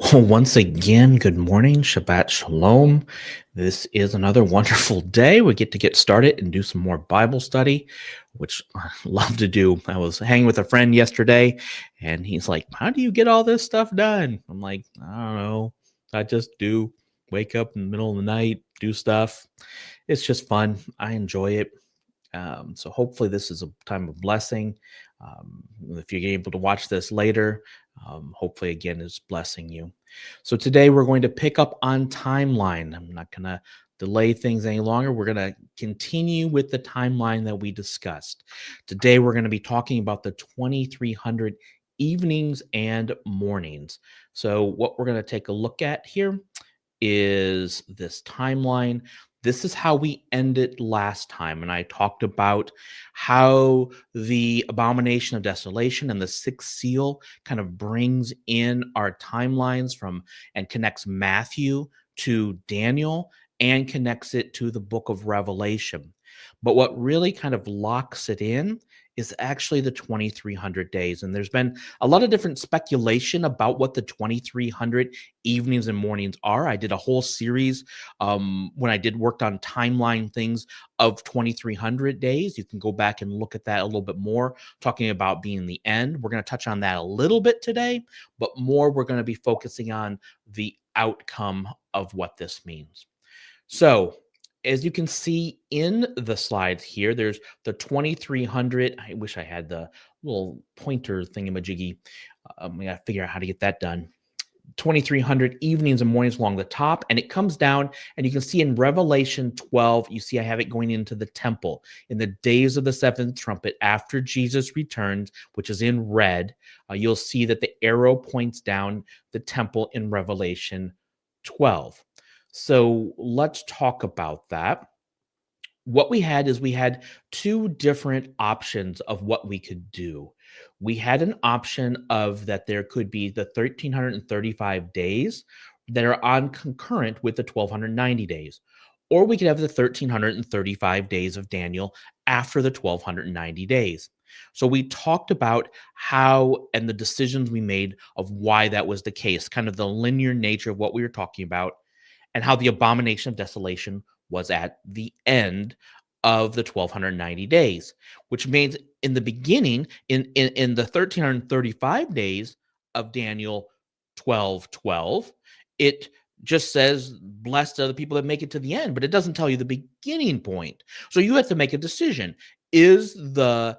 Well, once again, good morning, Shabbat Shalom. This is another wonderful day. We get started and do some more Bible study, which I love to do. I was hanging with a friend yesterday, and he's like, "How do you get all this stuff done?" I'm like, "I don't know. I just do. Wake up in the middle of the night, do stuff. It's just fun. I enjoy it." So hopefully this is a time of blessing. If you're able to watch this later, hopefully again it's blessing you. So today we're going to pick up on timeline. I'm not going to delay things any longer. We're going to continue with the timeline that we discussed. Today we're going to be talking about the 2300 evenings and mornings. So what we're going to take a look at here is this timeline. This is how we ended last time. And I talked about how the abomination of desolation and the sixth seal kind of brings in our timelines from and connects Matthew to Daniel and connects it to the book of Revelation. But what really kind of locks it in is actually the 2300 days. And there's been a lot of different speculation about what the 2300 evenings and mornings are. I did a whole series when I did worked on timeline things of 2300 days. You can go back and look at that a little bit more, talking about being the end. We're going to touch on that a little bit today, but more we're going to be focusing on the outcome of what this means. So, as you can see in the slides here, there's the 2300. I wish I had the little pointer thingamajiggy. I got to figure out how to get that done. 2300 evenings and mornings along the top, and it comes down, and you can see in Revelation 12, you see I have it going into the temple in the days of the seventh trumpet after Jesus returns, which is in red. You'll see that the arrow points down the temple in Revelation 12. So let's talk about that. What we had is we had two different options of what we could do. We had an option of that there could be the 1335 days that are on concurrent with the 1290 days, or we could have the 1335 days of Daniel after the 1290 days. So we talked about how and the decisions we made of why that was the case, kind of the linear nature of what we were talking about, and how the abomination of desolation was at the end of the 1290 days, which means in the beginning, in the 1335 days of Daniel 12:12, it just says, blessed are the people that make it to the end, but it doesn't tell you the beginning point. So you have to make a decision. Is the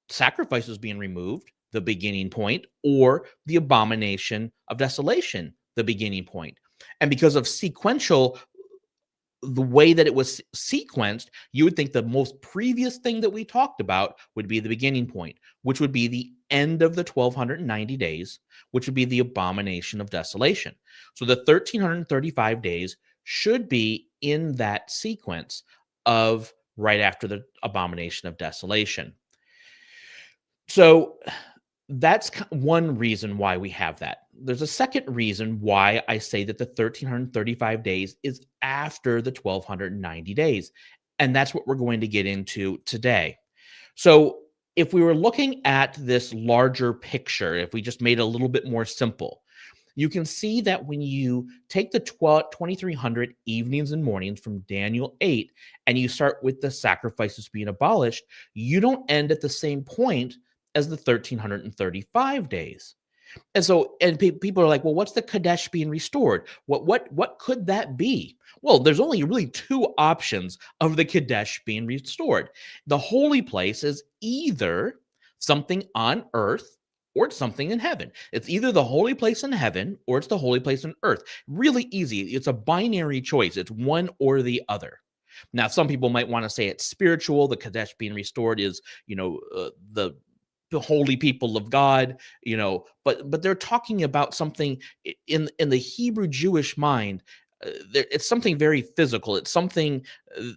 sacrifices being removed the beginning point, or the abomination of desolation the beginning point? And because of sequential, the way that it was sequenced, you would think the most previous thing that we talked about would be the beginning point, which would be the end of the 1290 days, which would be the abomination of desolation. So the 1335 days should be in that sequence of right after the abomination of desolation. So that's one reason why we have that. There's a second reason why I say that the 1335 days is after the 1290 days. And that's what we're going to get into today. So, if we were looking at this larger picture, if we just made it a little bit more simple, you can see that when you take the 2300 evenings and mornings from Daniel 8 and you start with the sacrifices being abolished, you don't end at the same point as the 1335 days. And so, and people are like, well, what's the Kadesh being restored? What could that be? Well, there's only really two options of the Kadesh being restored. The holy place is either something on earth or it's something in heaven. It's either the holy place in heaven or it's the holy place on earth. Really easy. It's a binary choice. It's one or the other. Now, some people might want to say it's spiritual. The Kadesh being restored is, the holy people of God, but they're talking about something in the Hebrew Jewish mind. It's something very physical. It's something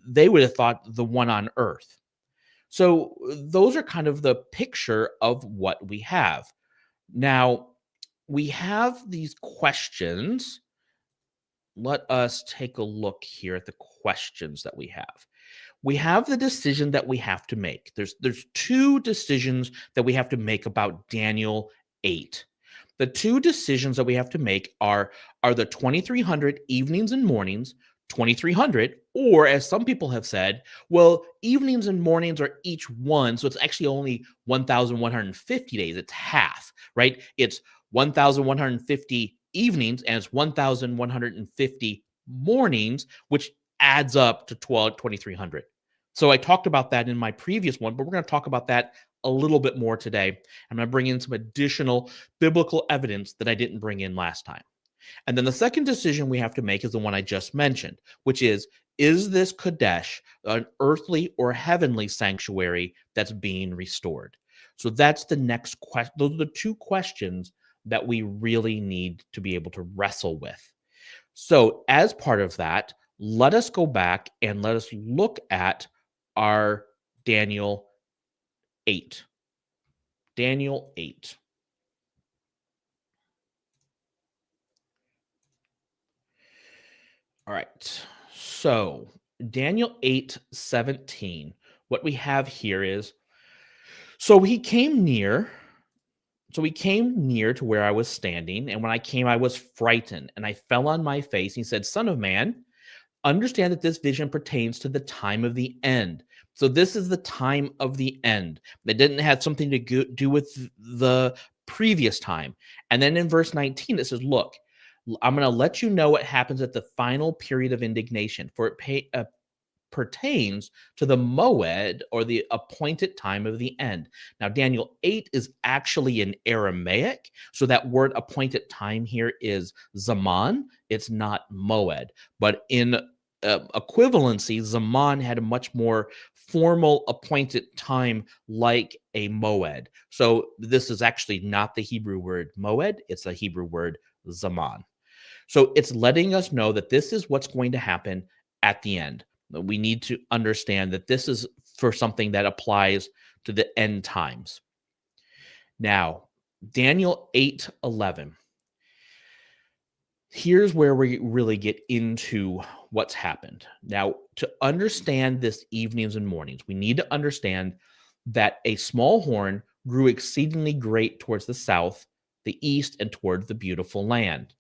they would have thought the one on earth. So those are kind of the picture of what we have. Now, we have these questions. Let us take a look here at the questions that we have. We have the decision that we have to make. There's two decisions that we have to make about Daniel 8. The two decisions that we have to make are the 2300 evenings and mornings, 2300, or as some people have said, well, evenings and mornings are each one, so it's actually only 1150 days. It's half, right? It's 1150 evenings and it's 1150 mornings, which adds up to 2300. So I talked about that in my previous one, but we're going to talk about that a little bit more today. I'm going to bring in some additional biblical evidence that I didn't bring in last time. And then the second decision we have to make is the one I just mentioned, which is this Kadesh an earthly or heavenly sanctuary that's being restored? So that's the next question. Those are the two questions that we really need to be able to wrestle with. So as part of that, let us go back and let us look at our Daniel 8. Daniel 8. All right. So Daniel 8:17. What we have here is, so he came near. So he came near to where I was standing, and when I came, I was frightened, and I fell on my face. He said, "Son of man, understand that this vision pertains to the time of the end." So this is the time of the end. That didn't have something to do with the previous time. And then in verse 19, it says, "Look, I'm going to let you know what happens at the final period of indignation, for it pertains to the moed, or the appointed time of the end." Now, Daniel 8 is actually in Aramaic. So that word appointed time here is zaman. It's not moed. But in equivalency, zaman had a much more formal appointed time like a moed. So this is actually not the Hebrew word moed. It's a Hebrew word zaman. So it's letting us know that this is what's going to happen at the end. We need to understand that this is for something that applies to the end times. Now, Daniel 8:11. Here's where we really get into what's happened. Now, to understand this evenings and mornings, we need to understand that a small horn grew exceedingly great towards the south, the east, and toward the beautiful land.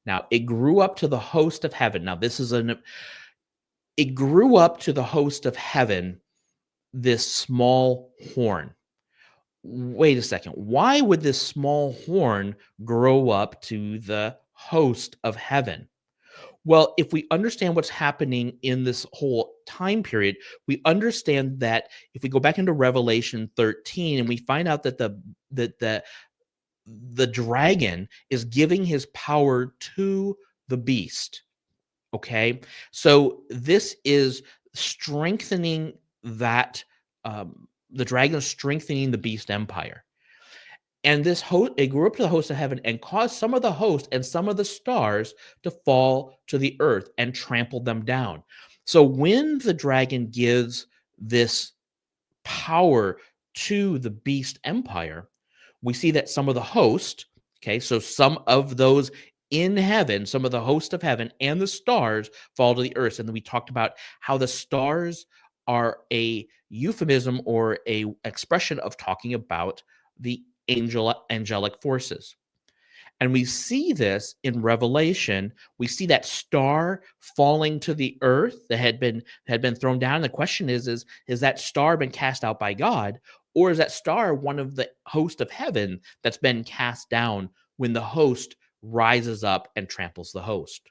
Now, it grew up to the host of heaven. Now, it grew up to the host of heaven, this small horn. Wait a second. Why would this small horn grow up to the host of heaven? Well, if we understand what's happening in this whole time period, we understand that if we go back into Revelation 13 and we find out that the dragon is giving his power to the beast. Okay, so this is strengthening that the dragon is strengthening the beast empire. And this host, it grew up to the host of heaven and caused some of the host and some of the stars to fall to the earth and trampled them down. So when the dragon gives this power to the beast empire, we see that some of the host, okay, so some of those in heaven, some of the host of heaven and the stars fall to the earth. And then we talked about how the stars are a euphemism or a expression of talking about the angelic forces. And we see this in Revelation. We see that star falling to the earth that had been thrown down. The question is that star been cast out by God, or is that star one of the host of heaven that's been cast down when the host rises up and tramples the host?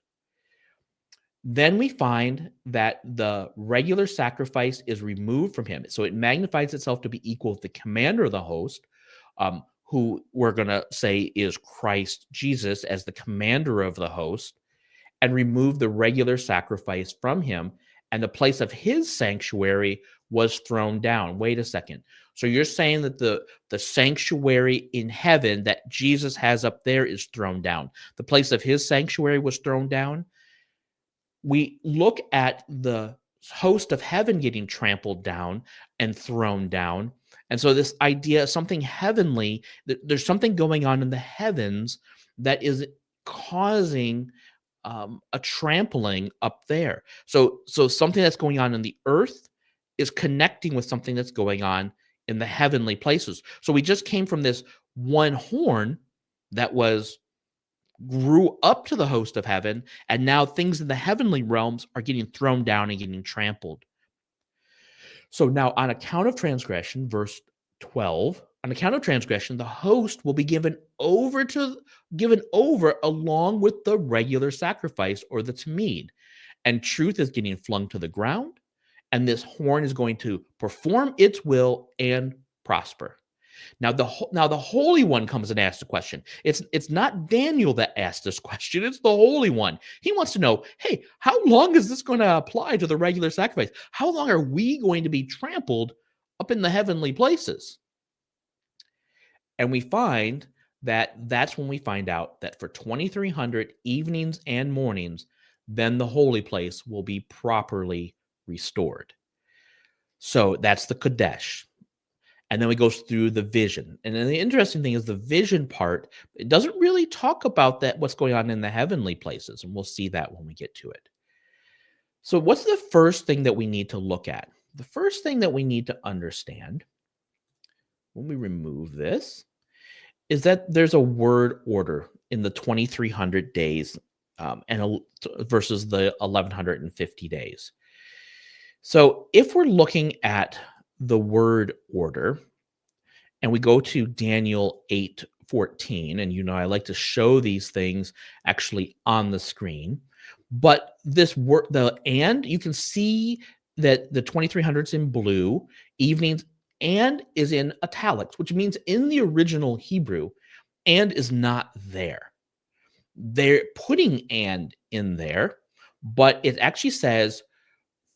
Then we find that the regular sacrifice is removed from him. So it magnifies itself to be equal with the commander of the host, who we're going to say is Christ Jesus as the commander of the host, and remove the regular sacrifice from him, and the place of his sanctuary was thrown down. Wait a second. So you're saying that the sanctuary in heaven that Jesus has up there is thrown down. The place of his sanctuary was thrown down. We look at the host of heaven getting trampled down and thrown down. And so this idea of something heavenly, there's something going on in the heavens that is causing a trampling up there. So something that's going on in the earth is connecting with something that's going on in the heavenly places. So we just came from this one horn that grew up to the host of heaven, and now things in the heavenly realms are getting thrown down and getting trampled. So now, on account of transgression, verse 12, on account of transgression, the host will be given over along with the regular sacrifice, or the tamid, and truth is getting flung to the ground, and this horn is going to perform its will and prosper. Now the Holy One comes and asks the question. It's not Daniel that asked this question. It's the Holy One. He wants to know, hey, how long is this going to apply to the regular sacrifice? How long are we going to be trampled up in the heavenly places? And we find that's when we find out that for 2300 evenings and mornings, then the holy place will be properly restored. So that's the Kodesh. And then we go through the vision. And then the interesting thing is the vision part, it doesn't really talk about that, what's going on in the heavenly places. And we'll see that when we get to it. So what's the first thing that we need to look at? The first thing that we need to understand when we remove this is that there's a word order in the 2300 days versus the 1150 days. So if we're looking at the word order, and we go to Daniel 8:14, and I like to show these things actually on the screen, but this word, you can see that the 2300s in blue, evenings, and is in italics, which means in the original Hebrew, and is not there. They're putting and in there, but it actually says,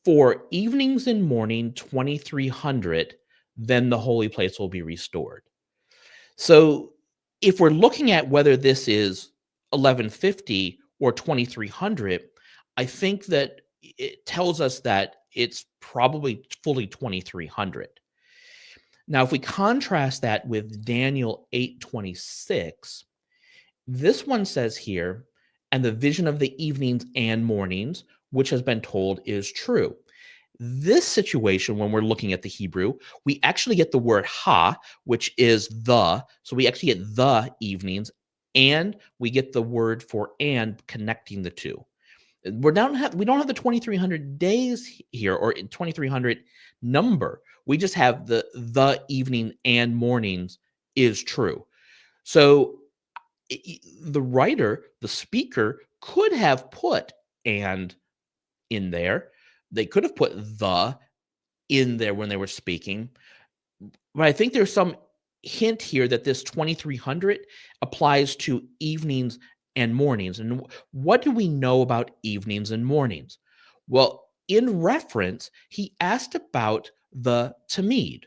for evenings and morning 2300, then the holy place will be restored. So if we're looking at whether this is 1150 or 2300, I think that it tells us that it's probably fully 2300. Now, if we contrast that with Daniel 8:26, this one says here, and the vision of the evenings and mornings, which has been told, is true. This situation, when we're looking at the Hebrew, we actually get the word ha, which is the. So we actually get the evenings, and we get the word for and connecting the two. We don't have the 2300 days here, or 2300 number. We just have the evening and mornings is true. So the writer, the speaker, could have put and in there. They could have put the in there when they were speaking. But I think there's some hint here that this 2300 applies to evenings and mornings. And what do we know about evenings and mornings? Well, in reference, he asked about the tamid.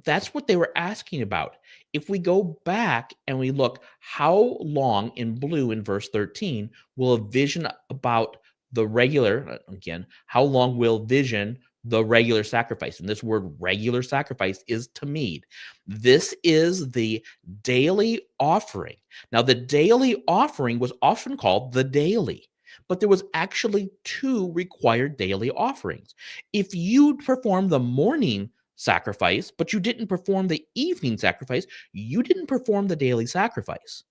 That's what they were asking about. If we go back and we look, how long in blue in verse 13 will a vision about the regular, again, how long will vision the regular sacrifice? And this word regular sacrifice is tamid. This is the daily offering. Now, the daily offering was often called the daily, but there was actually two required daily offerings. If you perform the morning sacrifice, but you didn't perform the evening sacrifice, you didn't perform the daily sacrifice.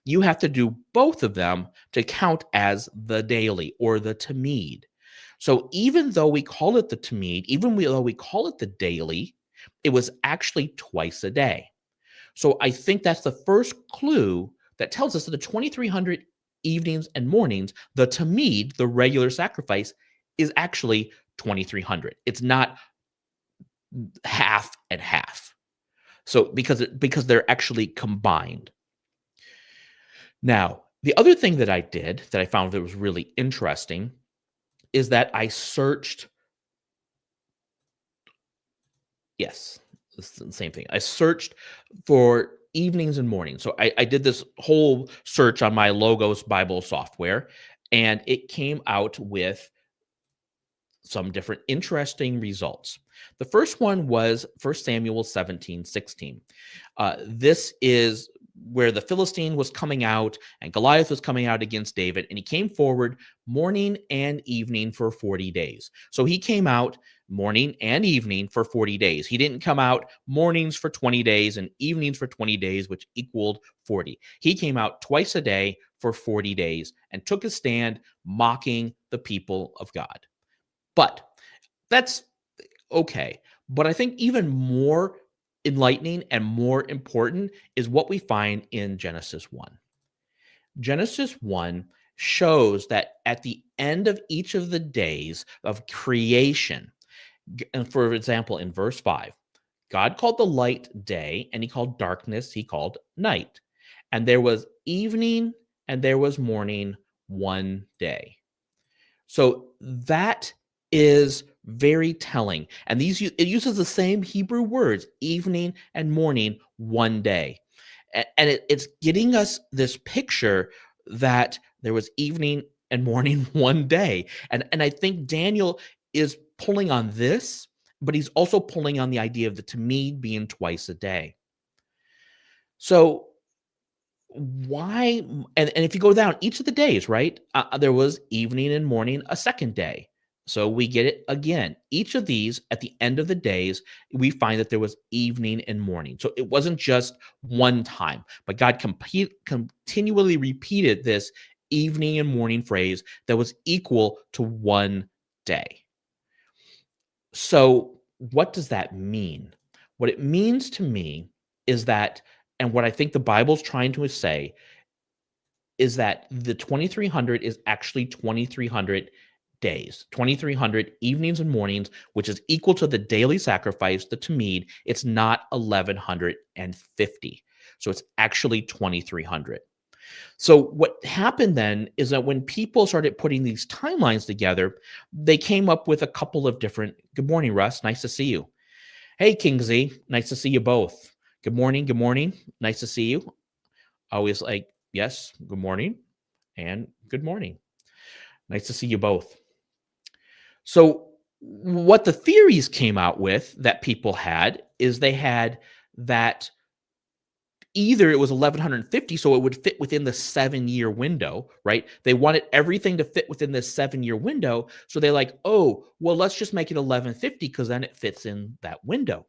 You have to do both of them to count as the daily, or the tamid. So even though we call it the tamid, even though we call it the daily, it was actually twice a day. So I think that's the first clue that tells us that the 2300 evenings and mornings, the tamid, the regular sacrifice, is actually 2300. It's not half and half. So because they're actually combined. Now, the other thing that I did that I found that was really interesting is that I searched. Yes, it's the same thing. I searched for evenings and mornings. So I did this whole search on my Logos Bible software, and it came out with some different interesting results. The first one was 1 Samuel 17:16. This is where the Philistine was coming out and Goliath was coming out against David, and he came forward morning and evening for 40 days. So he came out morning and evening for 40 days. He didn't come out mornings for 20 days and evenings for 20 days, which equaled 40. He came out twice a day for 40 days and took a stand mocking the people of God. But that's okay. But I think even more enlightening and more important is what we find in Genesis 1. Genesis 1 shows that at the end of each of the days of creation, and for example, in verse 5, God called the light day, and he called darkness, he called night. And there was evening and there was morning one day. So that is very telling. And it uses the same Hebrew words, evening and morning, one day. And it's getting us this picture that there was evening and morning one day. And I think Daniel is pulling on this, but he's also pulling on the idea of the Tamid being twice a day. So why, and if you go down each of the days, right, there was evening and morning a second day. So we get it again. Each of these, at the end of the days, we find that there was evening and morning. So it wasn't just one time, but God continually repeated this evening and morning phrase that was equal to one day. So what does that mean? What it means to me is that, and what I think the Bible's trying to say, is that the 2300 is actually 2300 days, 2300 evenings and mornings, which is equal to the daily sacrifice, the Tamid. It's not 1150. So it's actually 2300. So what happened then is that when people started putting these timelines together, they came up with a couple of different, good morning, Russ, nice to see you. Hey, Kingsley, nice to see you both. Good morning, nice to see you. Always like, yes, good morning, and good morning. Nice to see you both. So what the theories came out with that people had is they had that either it was 1150, so it would fit within the 7-year window, right? They wanted everything to fit within this 7-year window. So they're like, oh, well, let's just make it 1150 because then it fits in that window.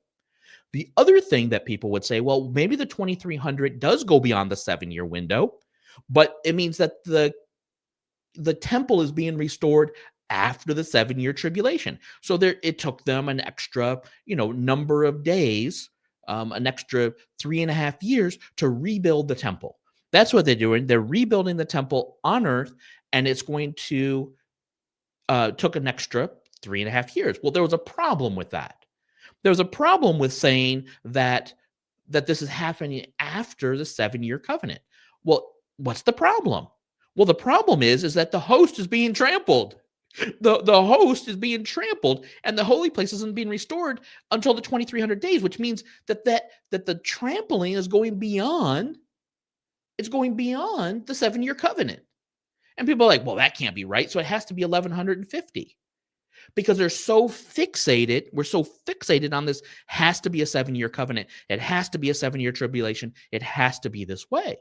The other thing that people would say, well, maybe the 2300 does go beyond the 7-year window, but it means that the temple is being restored after the 7-year tribulation. So it took them an extra, number of days, an extra 3.5 years to rebuild the temple. That's what they're doing. They're rebuilding the temple on earth, and it's going to took an extra 3.5 years. Well, there was a problem with that. There was a problem with saying that this is happening after the 7-year covenant. Well, what's the problem? Well, the problem is that the host is being trampled. The host is being trampled, and the holy place isn't being restored until the 2300 days, which means that the trampling is going beyond. It's going beyond the 7-year covenant. And people are like, well, that can't be right. So it has to be 1150. Because they're so fixated, we're so fixated on this has to be a 7-year covenant. It has to be a 7-year tribulation. It has to be this way.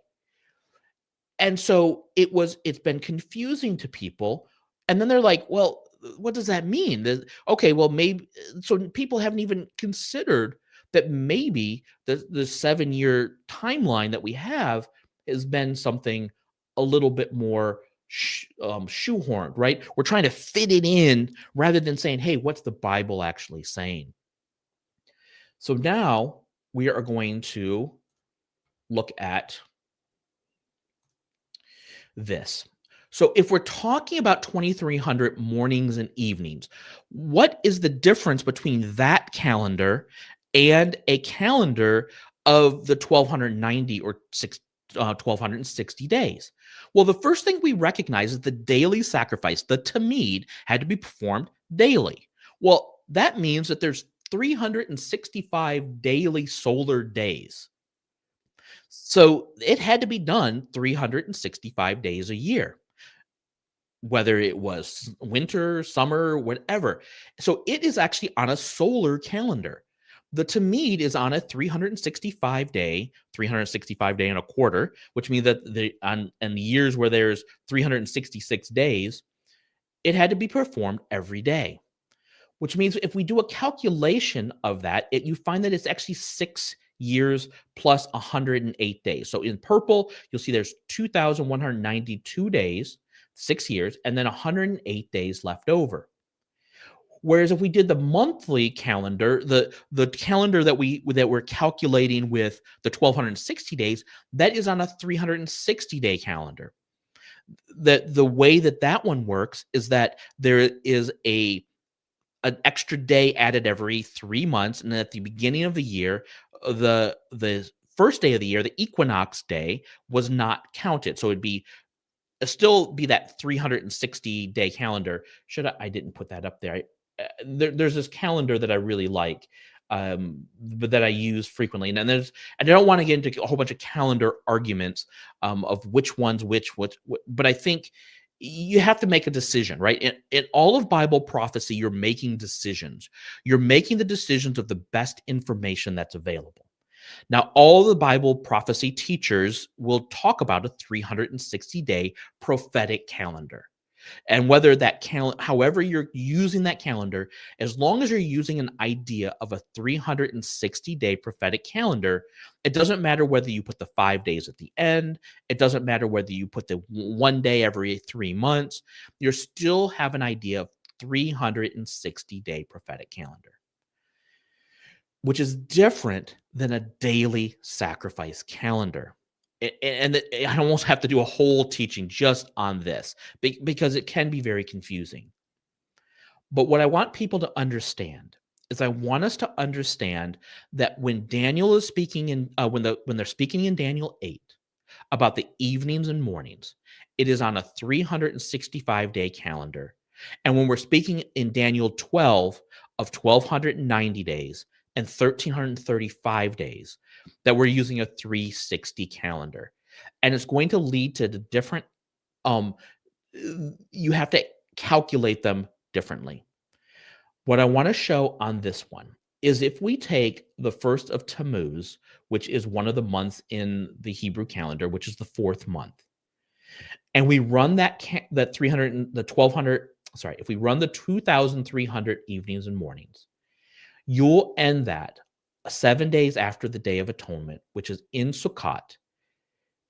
And so it's been confusing to people. And then they're like, well, what does that mean? Okay, well, maybe, so people haven't even considered that maybe the 7-year timeline that we have has been something a little bit more shoehorned, right? We're trying to fit it in rather than saying, hey, what's the Bible actually saying? So now we are going to look at this. So if we're talking about 2300 mornings and evenings, what is the difference between that calendar and a calendar of the 1290 or 1260 days? Well, the first thing we recognize is the daily sacrifice, the Tamid, had to be performed daily. Well, that means that there's 365 daily solar days. So it had to be done 365 days a year, whether it was winter, summer, whatever. So it is actually on a solar calendar. The Tamid is on a 365 day and a quarter, which means that in the years where there's 366 days, it had to be performed every day. which means if we do a calculation of that, you find that it's actually 6 years plus 108 days. So in purple, you'll see there's 2,192 days, 6 years, and then 108 days left over. Whereas if we did the monthly calendar, the calendar that we're calculating with the 1,260 days, that is on a 360-day calendar. The way that one works is that there is an extra day added every 3 months, and then at the beginning of the year, the first day of the year, the equinox day, was not counted. So it'd be still be that 360-day calendar. I didn't put that up there. There's this calendar that I really like, but that I use frequently. And I don't want to get into a whole bunch of calendar arguments of which ones, but I think you have to make a decision, right? In all of Bible prophecy, you're making decisions. You're making the decisions of the best information that's available. Now, all the Bible prophecy teachers will talk about a 360-day prophetic calendar. And whether however you're using that calendar, as long as you're using an idea of a 360-day prophetic calendar, it doesn't matter whether you put the 5 days at the end. It doesn't matter whether you put the 1 day every 3 months. You still have an idea of 360-day prophetic calendar, which is different than a daily sacrifice calendar. And I almost have to do a whole teaching just on this because it can be very confusing. But what I want people to understand is I want us to understand that when Daniel is speaking when they're speaking in Daniel 8 about the evenings and mornings, it is on a 365-day calendar. And when we're speaking in Daniel 12 of 1,290 days and 1,335 days, that we're using a 360 calendar. And it's going to lead to the different, you have to calculate them differently. What I want to show on this one is if we take the 1st of Tammuz, which is one of the months in the Hebrew calendar, which is the 4th month, and we run that 1,200, if we run the 2,300 evenings and mornings, you'll end that 7 days after the Day of Atonement, which is in Sukkot,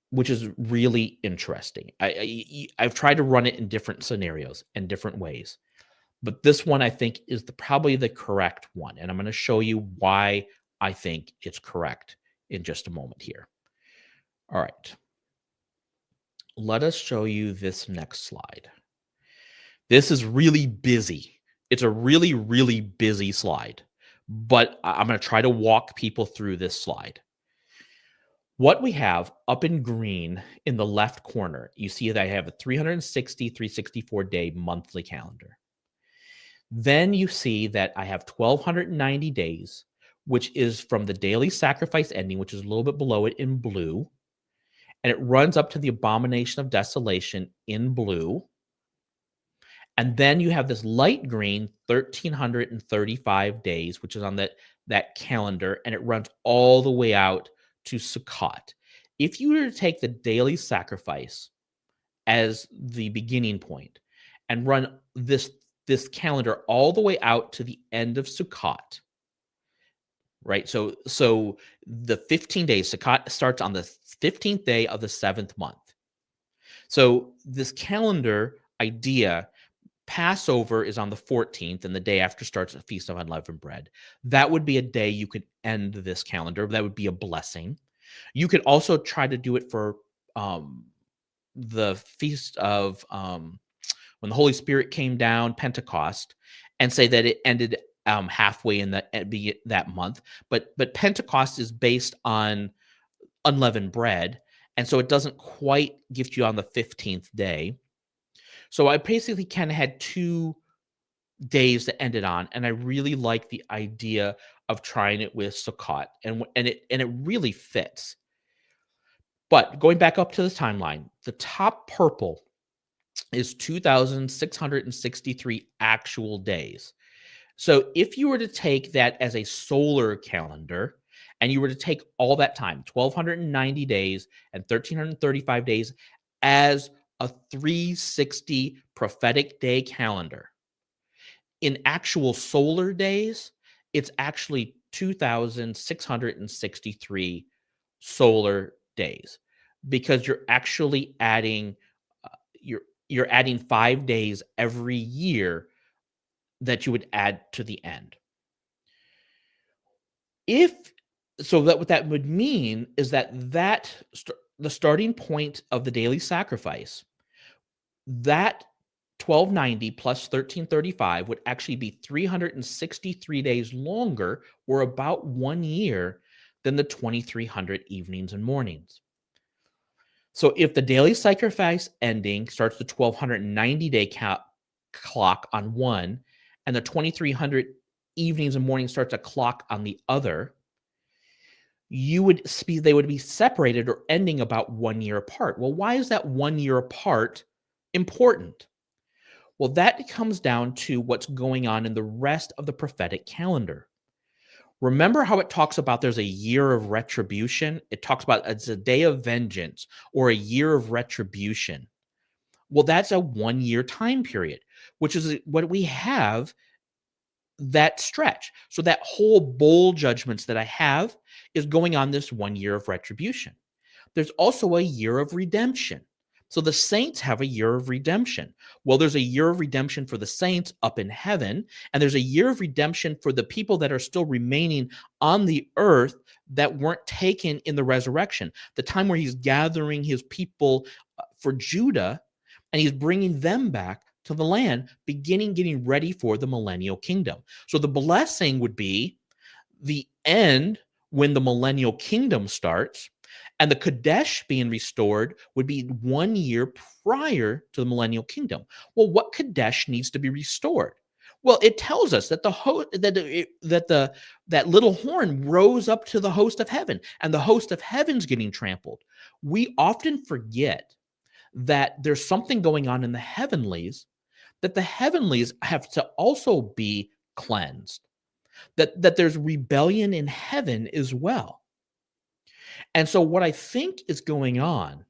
which is really interesting. I've tried to run it in different scenarios and different ways, but this one I think is probably the correct one, and I'm going to show you why I think it's correct in just a moment here. All right. Let us show you this next slide. This is really busy. It's a really, really busy slide, but I'm going to try to walk people through this slide. What we have up in green in the left corner, you see that I have a 360, 364-day monthly calendar. Then you see that I have 1,290 days, which is from the daily sacrifice ending, which is a little bit below it in blue. And it runs up to the abomination of desolation in blue. And then you have this light green 1,335 days, which is on that calendar, and it runs all the way out to Sukkot. If you were to take the daily sacrifice as the beginning point and run this calendar all the way out to the end of Sukkot, right? So the 15 days, Sukkot starts on the 15th day of the 7th month. So this calendar idea, Passover is on the 14th, and the day after starts a Feast of Unleavened Bread. That would be a day you could end this calendar. That would be a blessing. You could also try to do it for the Feast of when the Holy Spirit came down, Pentecost, and say that it ended halfway in that month. But Pentecost is based on unleavened bread, and so it doesn't quite get you on the 15th day. So I basically kind of had 2 days that ended on, and I really like the idea of trying it with Sukkot, and it really fits. But going back up to the timeline, the top purple is 2,663 actual days. So if you were to take that as a solar calendar, and you were to take all that time, 1,290 days and 1,335 days, as a 360 prophetic day calendar, In actual solar days, it's actually 2,663 solar days, because you're actually adding uh, you're adding 5 days every year that you would add to the end. If so, that what that would mean is the starting point of the daily sacrifice, that 1290 plus 1335 would actually be 363 days longer, or about 1 year, than the 2300 evenings and mornings. So if the daily sacrifice ending starts the 1290-day clock on one, and the 2300 evenings and mornings starts a clock on the other, they would be separated or ending about 1 year apart. Well, why is that 1 year apart important? Well, that comes down to what's going on in the rest of the prophetic calendar. Remember how it talks about there's a year of retribution? It talks about it's a day of vengeance or a year of retribution. Well, that's a 1 year time period, which is what we have, that stretch. So that whole bowl judgments that I have is going on this 1 year of retribution. There's also a year of redemption. So the saints have a year of redemption. Well, there's a year of redemption for the saints up in heaven, and there's a year of redemption for the people that are still remaining on the earth that weren't taken in the resurrection, the time where he's gathering his people for Judah, and he's bringing them back to the land, getting ready for the millennial kingdom. So the blessing would be the end when the millennial kingdom starts, and the Kadesh being restored would be 1 year prior to the millennial kingdom. Well, what Kadesh needs to be restored? Well, it tells us that that little horn rose up to the host of heaven, and the host of heaven's getting trampled. We often forget that there's something going on in the heavenlies, that the heavenlies have to also be cleansed, that there's rebellion in heaven as well. And so what I think is going on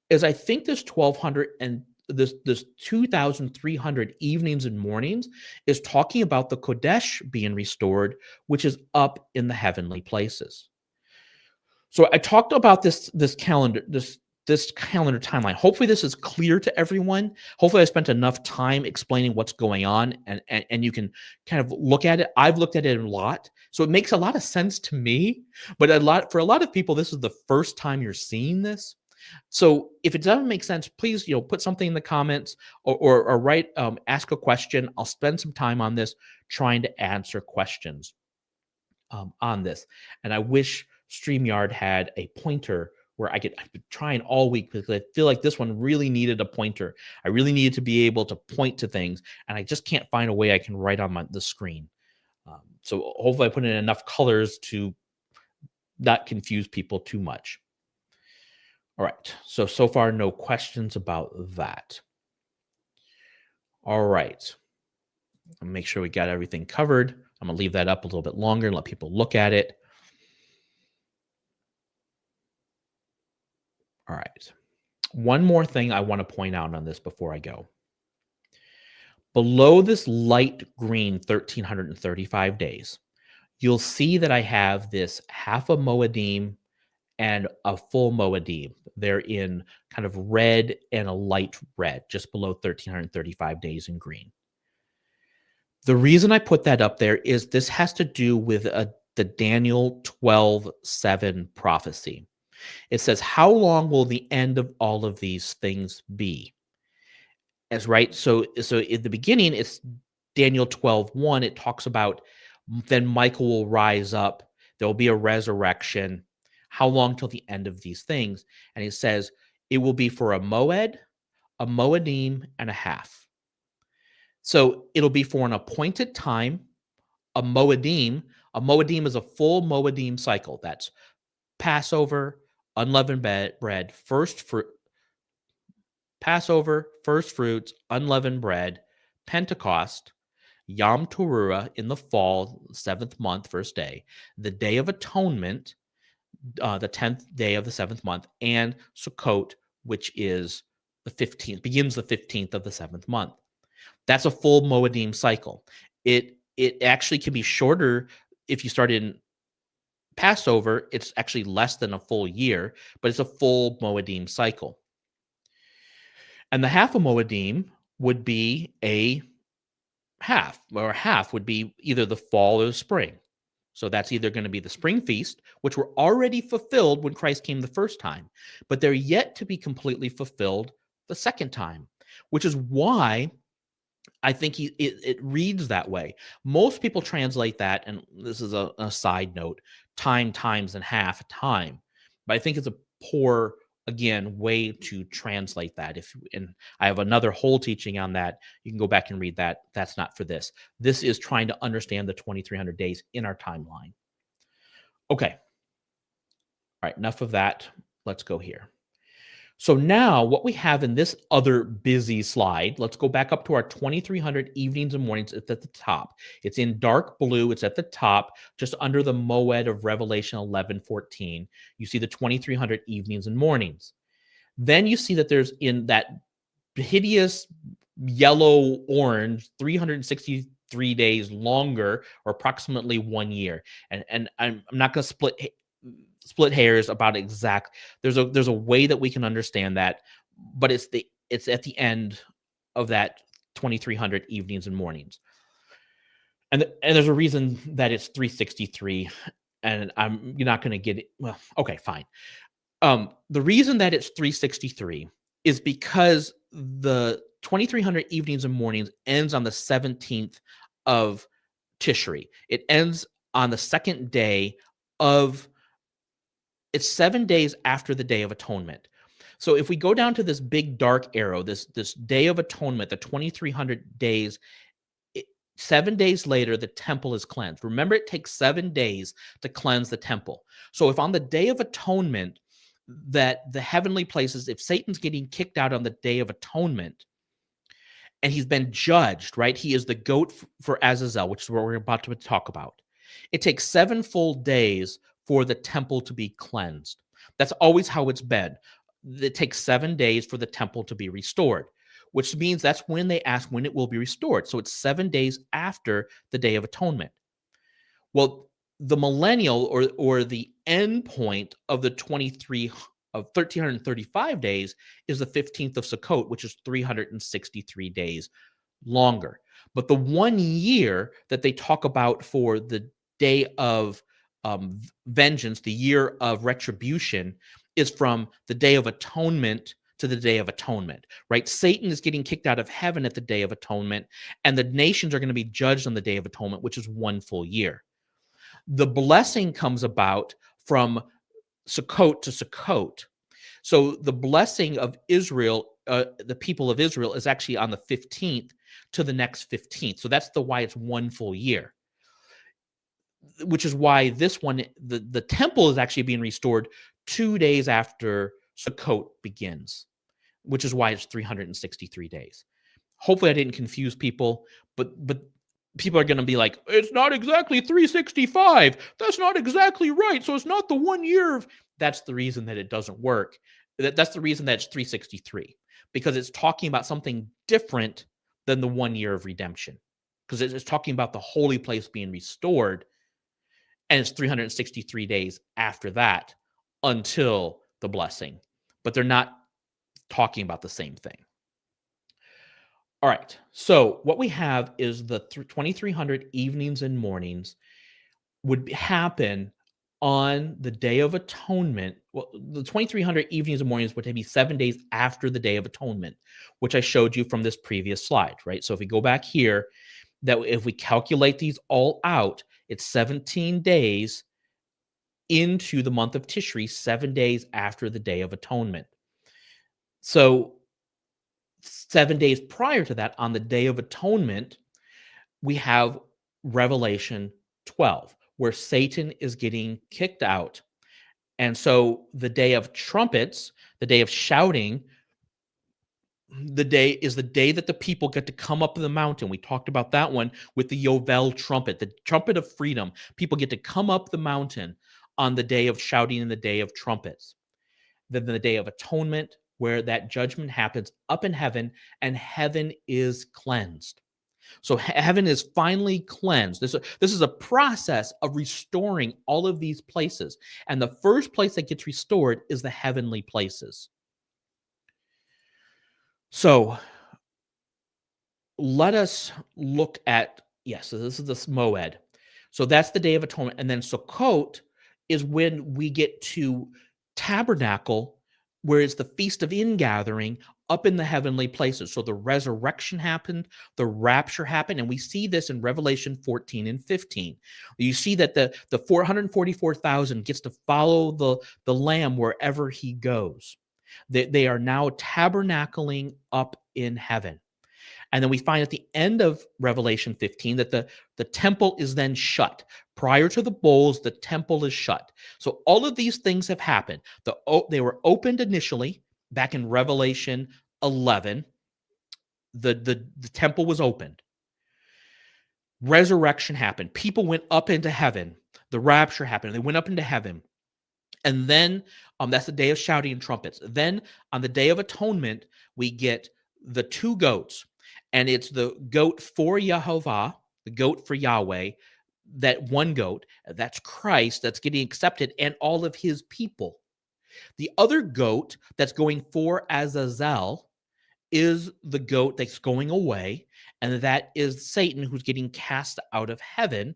is, I think this 1200 and this 2300 evenings and mornings is talking about the Kodesh being restored, which is up in the heavenly places. So I talked about this calendar timeline. Hopefully this is clear to everyone. Hopefully I spent enough time explaining what's going on, and you can kind of look at it. I've looked at it a lot, so it makes a lot of sense to me, but for a lot of people this is the first time you're seeing this. So if it doesn't make sense, please, put something in the comments, or write, ask a question. I'll spend some time on this trying to answer questions on this. And I wish StreamYard had a pointer where I've been trying all week, because I feel like this one really needed a pointer. I really needed to be able to point to things, and I just can't find a way I can write on the screen. So hopefully I put in enough colors to not confuse people too much. All right. So far, no questions about that. All right. I'll make sure we got everything covered. I'm going to leave that up a little bit longer and let people look at it. All right. One more thing I want to point out on this before I go. Below this light green 1,335 days, you'll see that I have this half a Moedim and a full Moedim. They're in kind of red and a light red, just below 1,335 days in green. The reason I put that up there is this has to do with the Daniel 12:7 prophecy. It says, how long will the end of all of these things be? As right. So in the beginning, it's Daniel 12:1. It talks about, then Michael will rise up. There will be a resurrection. How long till the end of these things? And it says it will be for a Moed, a Moedim, and a half. So it'll be for an appointed time, a Moedim. A Moedim is a full Moedim cycle. That's Passover, unleavened bread, first fruit, Passover, first fruits, unleavened bread, Pentecost, Yom Teruah in the fall, 7th month, first day, the Day of Atonement, the 10th day of the 7th month, and Sukkot, which is the 15th, begins the 15th of the 7th month. That's a full Moedim cycle. It actually can be shorter if you start in Passover. It's actually less than a full year, but it's a full Moedim cycle. And the half a Moedim would be a half, or half would be either the fall or the spring. So that's either going to be the spring feast, which were already fulfilled when Christ came the first time, but they're yet to be completely fulfilled the second time, which is why I think it reads that way. Most people translate that, and this is a side note, time times and half time. But I think it's a poor, again, way to translate that. And I have another whole teaching on that. You can go back and read that. That's not for this. This is trying to understand the 2,300 days in our timeline. Okay. All right, enough of that. Let's go here. So now what we have in this other busy slide, let's go back up to our 2,300 evenings and mornings. It's at the top. It's in dark blue. It's at the top, just under the moed of Revelation 11:14. You see the 2,300 evenings and mornings. Then you see that there's in that hideous yellow-orange 363 days longer, or approximately 1 year. And I'm not going to split hairs about exact. There's a way that we can understand that, but it's at the end of that 2,300 evenings and mornings. And there's a reason that it's 363, and you're not going to get it. Well, okay, fine. The reason that it's 363 is because the 2,300 evenings and mornings ends on the 17th of Tishri. It ends on the second day of. It's 7 days after the Day of Atonement. So if we go down to this big dark arrow, this Day of Atonement, the 2,300 days, 7 days later, the temple is cleansed. Remember, it takes 7 days to cleanse the temple. So if on the Day of Atonement, that the heavenly places, if Satan's getting kicked out on the Day of Atonement, and he's been judged, right? He is the goat for Azazel, which is what we're about to talk about. It takes 7 full days for the temple to be cleansed. That's always how it's been. It takes 7 days for the temple to be restored, which means that's when they ask when it will be restored. So it's 7 days after the Day of Atonement. Well, the millennial, or the end point of the 1,335 days, is the 15th of Sukkot, which is 363 days longer. But the 1 year that they talk about for the Day of vengeance, the year of retribution, is from the Day of Atonement to the Day of Atonement, right? Satan is getting kicked out of heaven at the Day of Atonement, and the nations are going to be judged on the Day of Atonement, which is 1 full year. The blessing comes about from Sukkot to Sukkot. So the blessing of Israel, the people of Israel, is actually on the 15th to the next 15th. So that's why it's 1 full year, which is why this one, the temple is actually being restored 2 days after Sukkot begins, which is why it's 363 days. Hopefully I didn't confuse people, but people are going to be like, it's not exactly 365. That's not exactly right. So it's not the 1 year of. That's the reason that it doesn't work. That's the reason that it's 363, because it's talking about something different than the 1 year of redemption, because it's talking about the holy place being restored, and it's 363 days after that until the blessing. But they're not talking about the same thing. All right, so what we have is the 2,300 evenings and mornings would happen on the Day of Atonement. Well, the 2,300 evenings and mornings would be 7 days after the Day of Atonement, which I showed you from this previous slide, right? So if we go back here, that if we calculate these all out, it's 17 days into the month of Tishri, 7 days after the Day of Atonement. So 7 days prior to that, on the Day of Atonement, we have Revelation 12, where Satan is getting kicked out. And so the Day of Trumpets, the Day of Shouting, the day that the people get to come up the mountain. We talked about that one with the Yovel trumpet, the trumpet of freedom. People get to come up the mountain on the Day of Shouting and the Day of Trumpets. Then the Day of Atonement, where that judgment happens up in heaven, and heaven is cleansed. So heaven is finally cleansed. This is a process of restoring all of these places. And the first place that gets restored is the heavenly places. So let us look at, yes, so this is the Moed. So that's the Day of Atonement. And then Sukkot is when we get to tabernacle, where it's the Feast of Ingathering up in the heavenly places. So the resurrection happened, the rapture happened, and we see this in Revelation 14 and 15. You see that the 444,000 gets to follow the Lamb wherever he goes. They are now tabernacling up in heaven. And then we find at the end of Revelation 15 that the temple is then shut. Prior to the bowls, the temple is shut. So all of these things have happened. They were opened initially back in Revelation 11. The temple was opened. Resurrection happened. People went up into heaven. The rapture happened. They went up into heaven. And then that's the day of shouting and trumpets. Then on the Day of Atonement, we get the two goats. And it's the goat for Yehovah, the goat for Yahweh, that one goat, that's Christ, that's getting accepted, and all of his people. The other goat that's going for Azazel is the goat that's going away, and that is Satan, who's getting cast out of heaven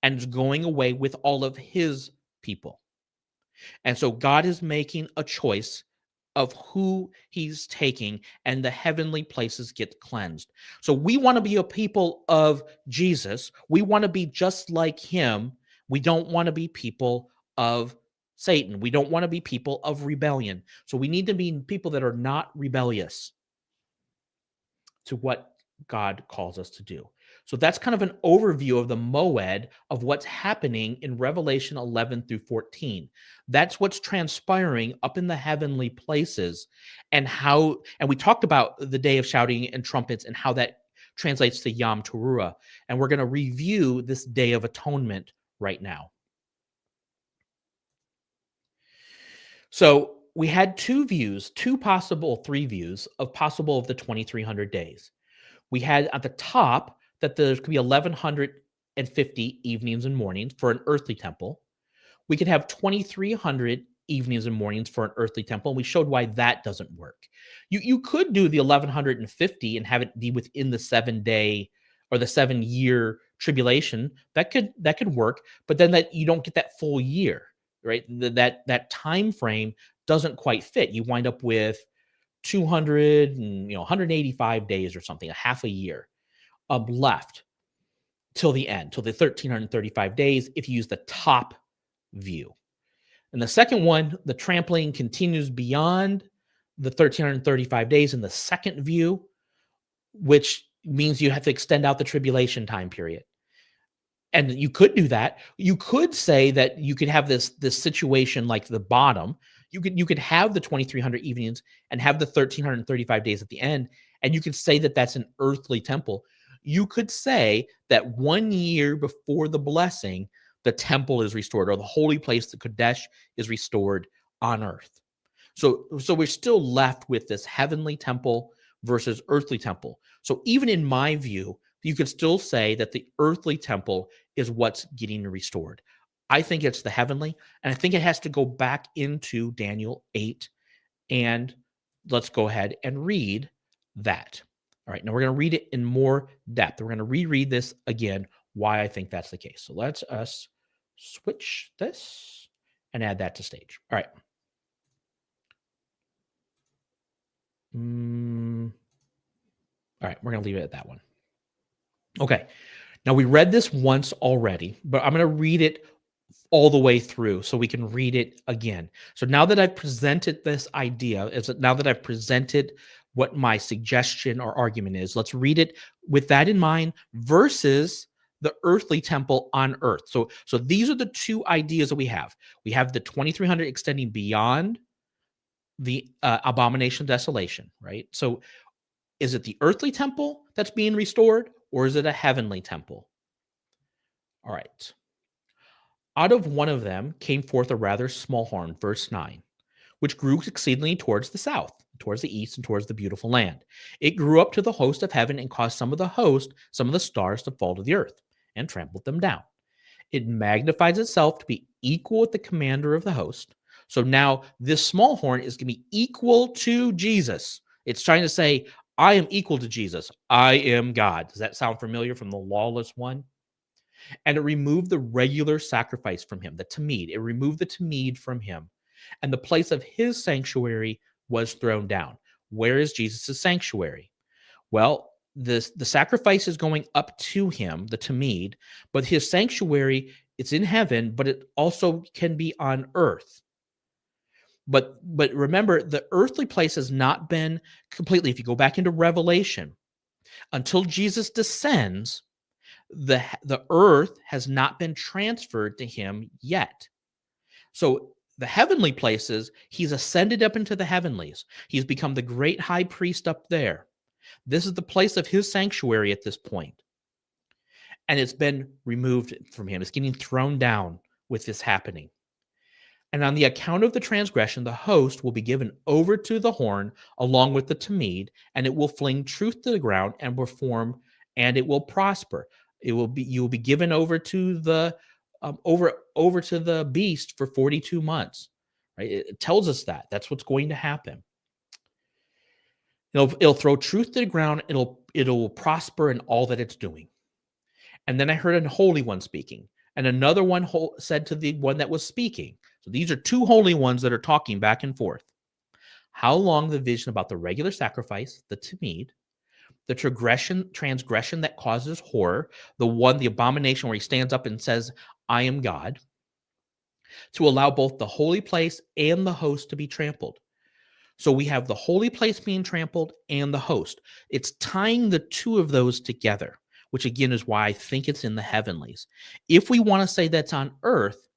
and is going away with all of his people. And so God is making a choice of who he's taking, and the heavenly places get cleansed. So we want to be a people of Jesus. We want to be just like him. We don't want to be people of Satan. We don't want to be people of rebellion. So we need to be people that are not rebellious to what God calls us to do. So that's kind of an overview of the Moed of what's happening in Revelation 11 through 14. That's what's transpiring up in the heavenly places, and we talked about the Day of Shouting and Trumpets and how that translates to Yom Teruah. And we're going to review this Day of Atonement right now. So we had three views of the 2300 days. We had at the top that there could be 1,150 evenings and mornings for an earthly temple. We could have 2,300 evenings and mornings for an earthly temple, and we showed why that doesn't work. You could do the 1,150 and have it be within the 7-day or the 7-year tribulation. That could work, but then that you don't get that full year, right? That time frame doesn't quite fit. You wind up with 200 and 185 days or something, a half a year left till the end, till the 1,335 days, if you use the top view. And the second one, the trampling continues beyond the 1,335 days in the second view, which means you have to extend out the tribulation time period. And you could do that. You could say that you could have this situation like the bottom. You could have the 2,300 evenings and have the 1,335 days at the end, and you could say that that's an earthly temple. You could say that 1 year before the blessing, the temple is restored, or the holy place, the Kodesh, is restored on earth. So we're still left with this heavenly temple versus earthly temple. So even in my view, you could still say that the earthly temple is what's getting restored. I think it's the heavenly, and I think it has to go back into Daniel 8. And let's go ahead and read that. All right, now we're going to read it in more depth. We're going to reread this again, why I think that's the case. So let's switch this and add that to stage. All right. All right, we're going to leave it at that one. Okay. Now we read this once already, but I'm going to read it all the way through so we can read it again. So now that I've presented this idea, now that I've presented what my suggestion or argument is, let's read it with that in mind versus the earthly temple on earth. So these are the two ideas that we have. We have the 2,300 extending beyond the abomination of desolation, right? So is it the earthly temple that's being restored, or is it a heavenly temple? All right. Out of one of them came forth a rather small horn, verse 9, which grew exceedingly towards the south, towards the east, and towards the beautiful land. It grew up to the host of heaven and caused some of the stars to fall to the earth and trampled them down. It magnifies itself to be equal with the commander of the host. So now this small horn is going to be equal to Jesus. It's trying to say, I am equal to Jesus. I am God. Does that sound familiar from the lawless one? And it removed the regular sacrifice from him, the tamid. It removed the tamid from him. And the place of his sanctuary was thrown down. Where is Jesus' sanctuary? Well, the sacrifice is going up to him, the tamid, but his sanctuary, it's in heaven, but it also can be on earth. But remember, the earthly place has not been completely, if you go back into Revelation, until Jesus descends, the earth has not been transferred to him yet. So the heavenly places, he's ascended up into the heavenlies. He's become the great high priest up there. This is the place of his sanctuary at this point. And it's been removed from him. It's getting thrown down with this happening. And on the account of the transgression, the host will be given over to the horn along with the tamid, and it will fling truth to the ground and perform, and it will prosper. You will be given over to the over to the beast for 42 months. Right? It tells us that that's what's going to happen. It'll throw truth to the ground. It'll prosper in all that it's doing. And then I heard an holy one speaking, and another one said to the one that was speaking. So these are two holy ones that are talking back and forth. How long the vision about the regular sacrifice, the tamid, the transgression that causes horror, the abomination where he stands up and says, I am God, to allow both the holy place and the host to be trampled. So we have the holy place being trampled and the host. It's tying the two of those together, which again is why I think it's in the heavenlies. If we want to say that's on earth,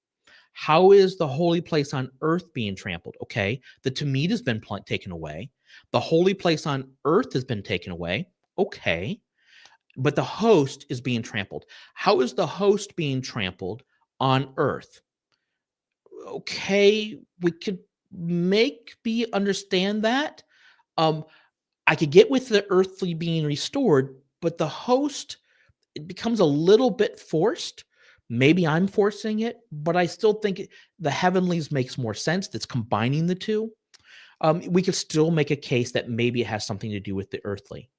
how is the holy place on earth being trampled? Okay, the tamid has been taken away. The holy place on earth has been taken away. Okay, but the host is being trampled. How is the host being trampled on earth? Okay, we could maybe understand that. I could get with the earthly being restored, but the host, it becomes a little bit forced. Maybe I'm forcing it, but I still think the heavenlies makes more sense. That's combining the two. We could still make a case that maybe it has something to do with the earthly.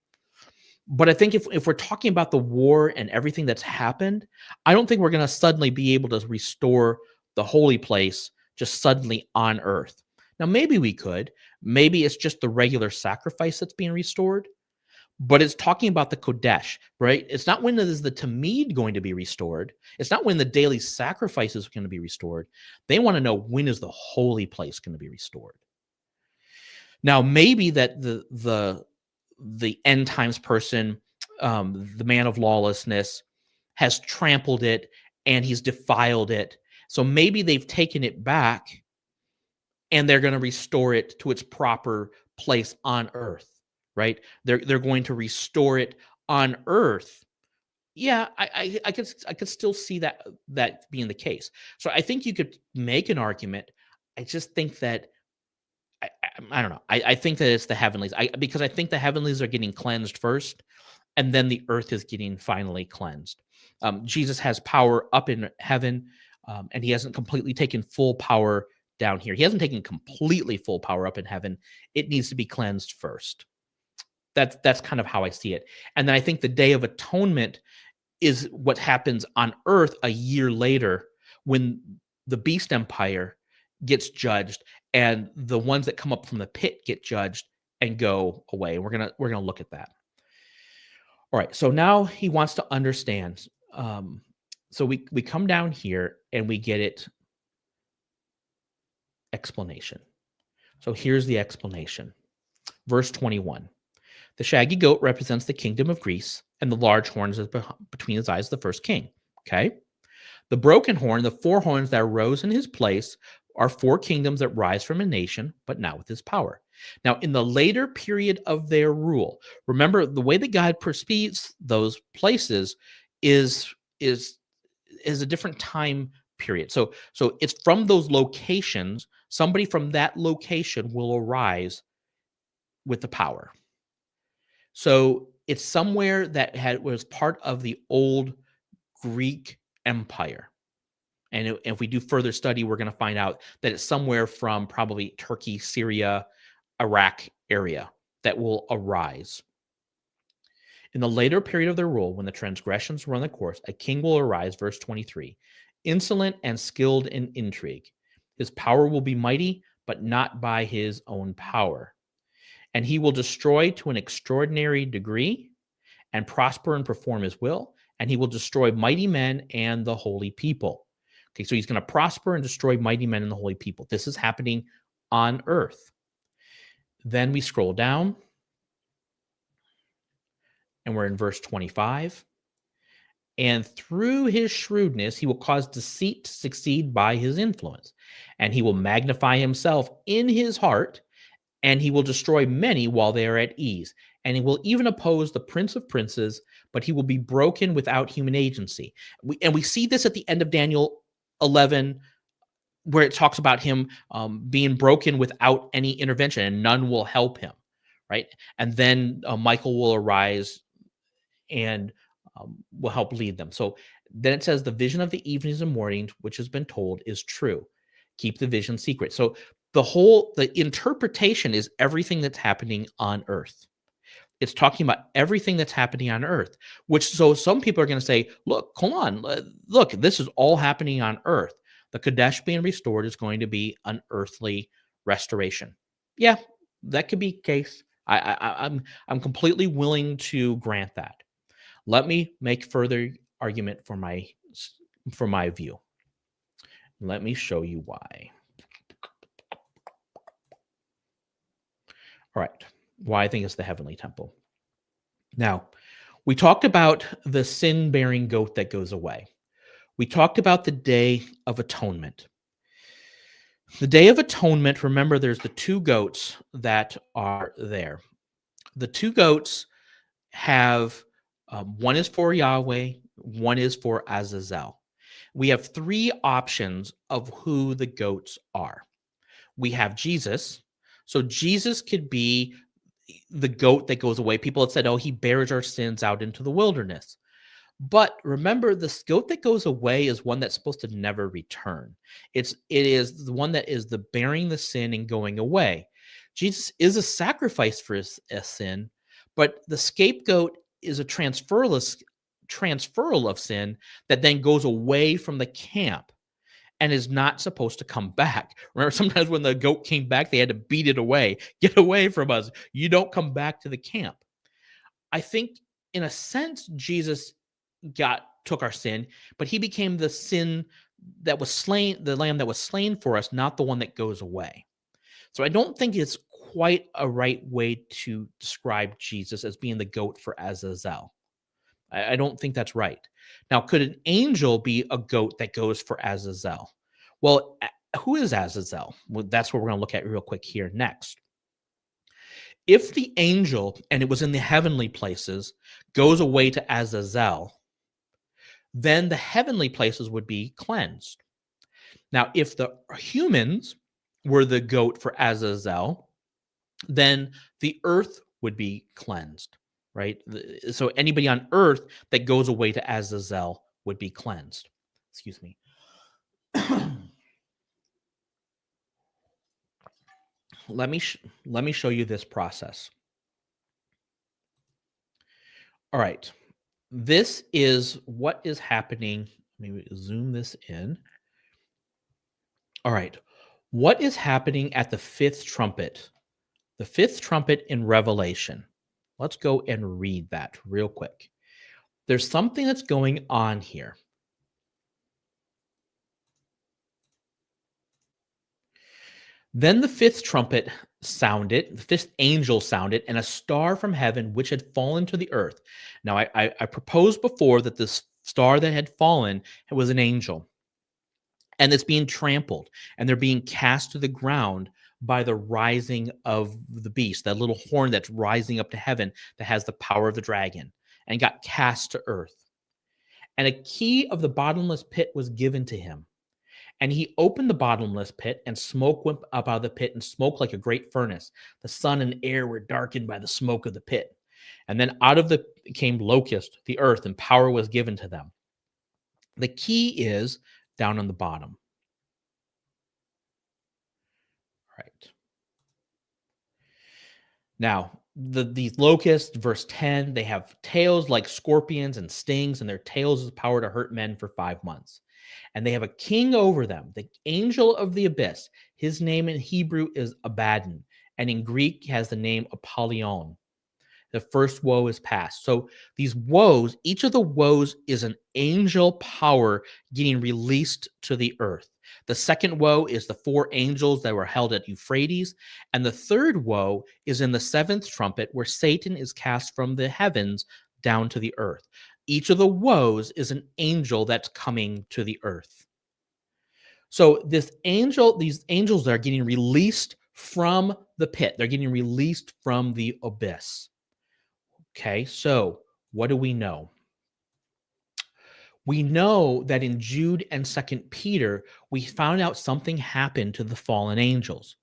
But I think if we're talking about the war and everything that's happened, I don't think we're going to suddenly be able to restore the holy place just suddenly on earth. Now, maybe we could. Maybe it's just the regular sacrifice that's being restored. But it's talking about the Kodesh, right? It's not when is the Tamid going to be restored. It's not when the daily sacrifice is going to be restored. They want to know, when is the holy place going to be restored? Now, maybe that the end times person, the man of lawlessness, has trampled it and he's defiled it. So maybe they've taken it back and they're going to restore it to its proper place on earth. Right? They're going to restore it on earth. Yeah, I could still see that being the case. So I think you could make an argument. I just think that I don't know. I think that it's the heavenlies. Because I think the heavenlies are getting cleansed first, and then the earth is getting finally cleansed. Jesus has power up in heaven, and he hasn't completely taken full power down here. He hasn't taken completely full power up in heaven. It needs to be cleansed first. That's kind of how I see it. And then I think the Day of Atonement is what happens on earth a year later, when the beast empire gets judged and the ones that come up from the pit get judged and go away. We're gonna look at that. All right. So now he wants to understand. So we come down here and we get it explanation. So here's the explanation. Verse 21. The shaggy goat represents the kingdom of Greece, and the large horns is between his eyes, the first king. Okay? The broken horn, the four horns that arose in his place, are four kingdoms that rise from a nation, but not with his power. Now, in the later period of their rule, remember the way that God perceives those places is a different time period. So it's from those locations Somebody from that location will arise with the power. So it's somewhere that was part of the old Greek Empire. And if we do further study, we're going to find out that it's somewhere from probably Turkey, Syria, Iraq area that will arise. In the later period of their rule, when the transgressions run the course, a king will arise, verse 23, insolent and skilled in intrigue. His power will be mighty, but not by his own power. And he will destroy to an extraordinary degree and prosper and perform his will. And he will destroy mighty men and the holy people. Okay, so he's going to prosper and destroy mighty men and the holy people. This is happening on earth. Then we scroll down, and we're in verse 25. And through his shrewdness, he will cause deceit to succeed by his influence. And he will magnify himself in his heart, and he will destroy many while they are at ease. And he will even oppose the prince of princes, but he will be broken without human agency. We see this at the end of Daniel 11, where it talks about him being broken without any intervention, and none will help him, right? And then Michael will arise and will help lead them. So then it says, the vision of the evenings and mornings, which has been told, is true. Keep the vision secret. So the interpretation is everything that's happening on earth. It's talking about everything that's happening on earth, so some people are going to say, look, look, this is all happening on earth. The Kadesh being restored is going to be an earthly restoration. Yeah, that could be the case. I'm completely willing to grant that. Let me make further argument for my view. Let me show you why. All right. Why I think it's the heavenly temple. Now, we talked about the sin-bearing goat that goes away. We talked about the Day of Atonement. The Day of Atonement, remember, there's the two goats that are there. The two goats have, one is for Yahweh, one is for Azazel. We have three options of who the goats are. We have Jesus. So Jesus could be the goat that goes away. People have said, oh, he bears our sins out into the wilderness. But remember, this goat that goes away is one that's supposed to never return. It is the one that is the bearing the sin and going away. Jesus is a sacrifice for a sin, but the scapegoat is a transferal of sin that then goes away from the camp and is not supposed to come back. Remember, sometimes when the goat came back, they had to beat it away. Get away from us. You don't come back to the camp. I think, in a sense, Jesus took our sin, but he became the sin that was slain, the lamb that was slain for us, not the one that goes away. So I don't think it's quite a right way to describe Jesus as being the goat for Azazel. I don't think that's right. Now, could an angel be a goat that goes for Azazel? Well, who is Azazel? Well, that's what we're going to look at real quick here next. If the angel, and it was in the heavenly places, goes away to Azazel, then the heavenly places would be cleansed. Now, if the humans were the goat for Azazel, then the earth would be cleansed. Right? So anybody on earth that goes away to Azazel would be cleansed. Excuse me. Let me show you this process. All right. This is what is happening. Maybe zoom this in. All right. What is happening at the fifth trumpet? The fifth trumpet in Revelation. Let's go and read that real quick. There's something that's going on here. Then the fifth trumpet sounded, the fifth angel sounded, and a star from heaven, which had fallen to the earth. Now, I proposed before that this star that had fallen was an angel, and it's being trampled, and they're being cast to the ground by the rising of the beast, that little horn that's rising up to heaven that has the power of the dragon, and got cast to earth. And a key of the bottomless pit was given to him. And he opened the bottomless pit, and smoke went up out of the pit, and smoke like a great furnace. The sun and air were darkened by the smoke of the pit. And then out of the came locust, the earth, and power was given to them. The key is down on the bottom. Right. Now, these locusts, verse 10, they have tails like scorpions and stings, and their tails is power to hurt men for 5 months. And they have a king over them, the angel of the abyss. His name in Hebrew is Abaddon, and in Greek has the name Apollyon. The first woe is past. So these woes, each of the woes is an angel power getting released to the earth. The second woe is the 4 angels that were held at Euphrates. And the third woe is in the 7th trumpet, where Satan is cast from the heavens down to the earth. Each of the woes is an angel that's coming to the earth. So these angels are getting released from the pit. They're getting released from the abyss. Okay, so what do we know? We know that in Jude and 2nd Peter, we found out something happened to the fallen angels.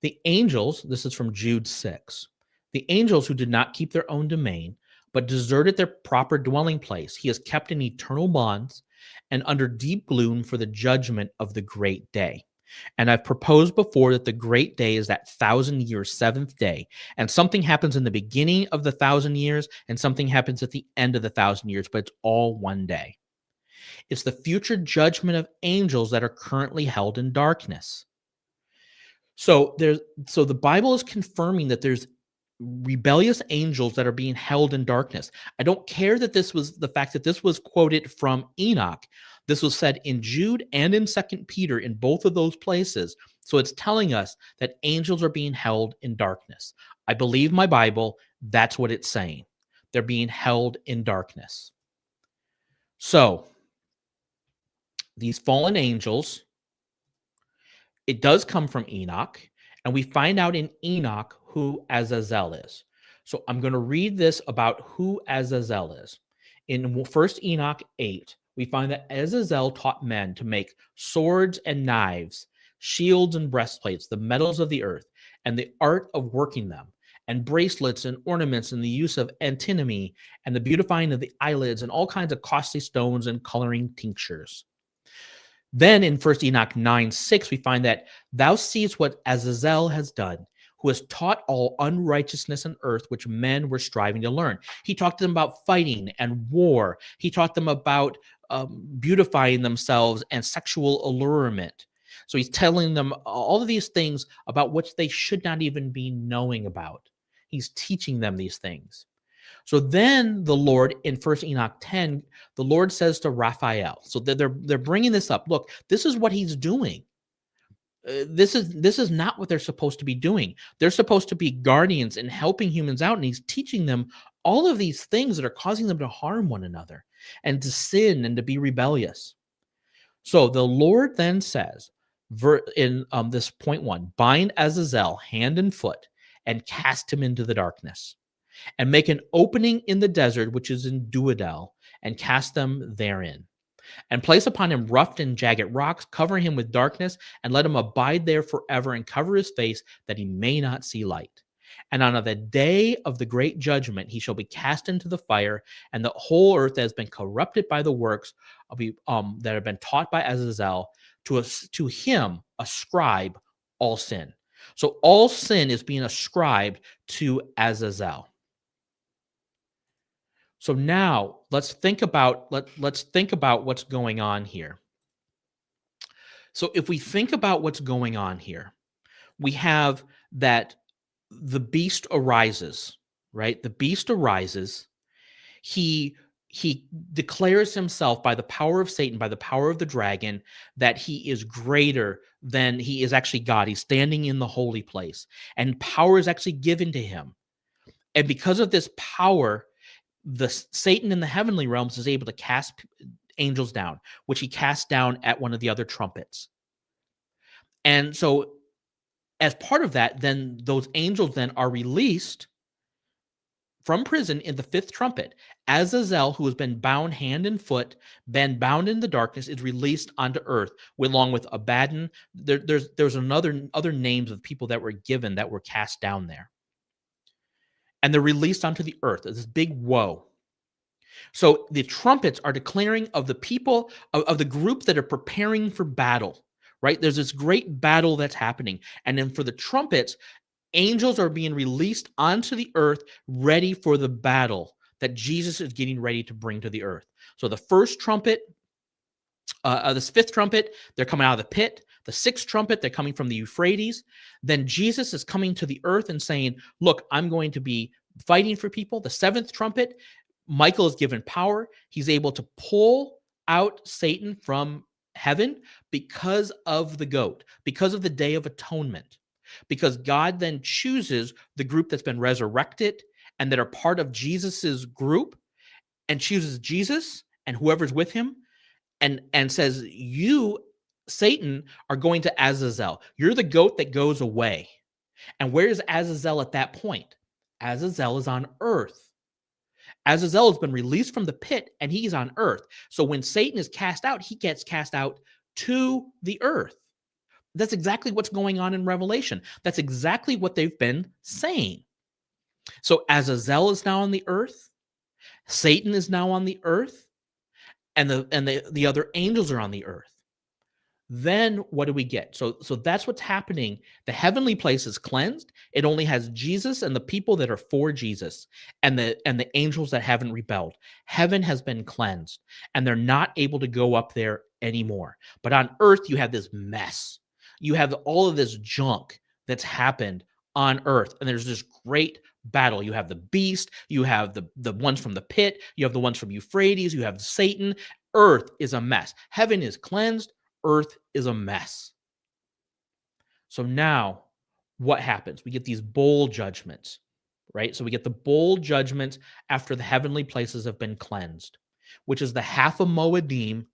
The angels, this is from Jude 6, the angels who did not keep their own domain, but deserted their proper dwelling place, he has kept in eternal bonds and under deep gloom for the judgment of the great day. And I've proposed before that the great day is that 1,000-year 7th day. And something happens in the beginning of the 1,000 years and something happens at the end of the 1,000 years, but it's all one day. It's the future judgment of angels that are currently held in darkness. So the Bible is confirming that there's rebellious angels that are being held in darkness. I don't care that this was the fact that this was quoted from Enoch. This was said in Jude and in 2nd Peter, in both of those places. So it's telling us that angels are being held in darkness. I believe my Bible. That's what it's saying. They're being held in darkness. So these fallen angels, it does come from Enoch, and we find out in Enoch who Azazel is. So I'm going to read this about who Azazel is. In 1 Enoch 8, we find that Azazel taught men to make swords and knives, shields and breastplates, the metals of the earth, and the art of working them, and bracelets and ornaments, and the use of antinomy, and the beautifying of the eyelids, and all kinds of costly stones and coloring tinctures. Then in 1 Enoch 9:6, we find that thou seest what Azazel has done, who has taught all unrighteousness on earth, which men were striving to learn. He talked to them about fighting and war. He taught them about beautifying themselves and sexual allurement. So he's telling them all of these things about which they should not even be knowing about. He's teaching them these things. So then the Lord in 1 Enoch 10, the Lord says to Raphael, so they're bringing this up. Look, this is what he's doing. This is not what they're supposed to be doing. They're supposed to be guardians and helping humans out, and he's teaching them all of these things that are causing them to harm one another and to sin and to be rebellious. So the Lord then says in this point 1, bind Azazel hand and foot and cast him into the darkness, and make an opening in the desert, which is in Duodel, and cast them therein. And place upon him rough and jagged rocks, cover him with darkness, and let him abide there forever, and cover his face, that he may not see light. And on the day of the great judgment, he shall be cast into the fire, and the whole earth that has been corrupted by the works that have been taught by Azazel, to him ascribe all sin. So all sin is being ascribed to Azazel. So now let's think about what's going on here. So if we think about what's going on here, we have that the beast arises, right? The beast arises. He declares himself by the power of Satan, by the power of the dragon, that he is greater than he is actually God. He's standing in the holy place, and power is actually given to him. And because of this power, the Satan in the heavenly realms is able to cast angels down, which he cast down at one of the other trumpets. And so as part of that, then those angels then are released from prison in the fifth trumpet, Azazel, who has been bound hand and foot, been bound in the darkness, is released onto earth, along with Abaddon. There's other names of people that were given that were cast down there. And they're released onto the earth. This big woe. So the trumpets are declaring of the people, of the group that are preparing for battle, right? There's this great battle that's happening. And then for the trumpets, angels are being released onto the earth, ready for the battle that Jesus is getting ready to bring to the earth. So the first trumpet, this fifth trumpet, they're coming out of the pit. The sixth trumpet, they're coming from the Euphrates. Then Jesus is coming to the earth and saying, look, I'm going to be fighting for people. The seventh trumpet, Michael is given power. He's able to pull out Satan from heaven because of the goat, because of the Day of Atonement, because God then chooses the group that's been resurrected and that are part of Jesus's group and chooses Jesus and whoever's with him and says, you, Satan, are going to Azazel. You're the goat that goes away. And where is Azazel at that point? Azazel is on earth. Azazel has been released from the pit and he's on earth. So when Satan is cast out, he gets cast out to the earth. That's exactly what's going on in Revelation. That's exactly what they've been saying. So Azazel is now on the earth. Satan is now on the earth. And the other angels are on the earth. Then what do we get? So that's what's happening. The heavenly place is cleansed. It only has Jesus and the people that are for Jesus and the angels that haven't rebelled. Heaven has been cleansed and they're not able to go up there anymore. But on earth, you have this mess. You have all of this junk that's happened on earth. And there's this great battle. You have the beast, you have the ones from the pit, you have the ones from Euphrates, you have Satan. Earth is a mess. Heaven is cleansed. Earth is a mess. So now what happens? We get these bowl judgments, right? So we get the bowl judgments after the heavenly places have been cleansed, which is the half a Moedim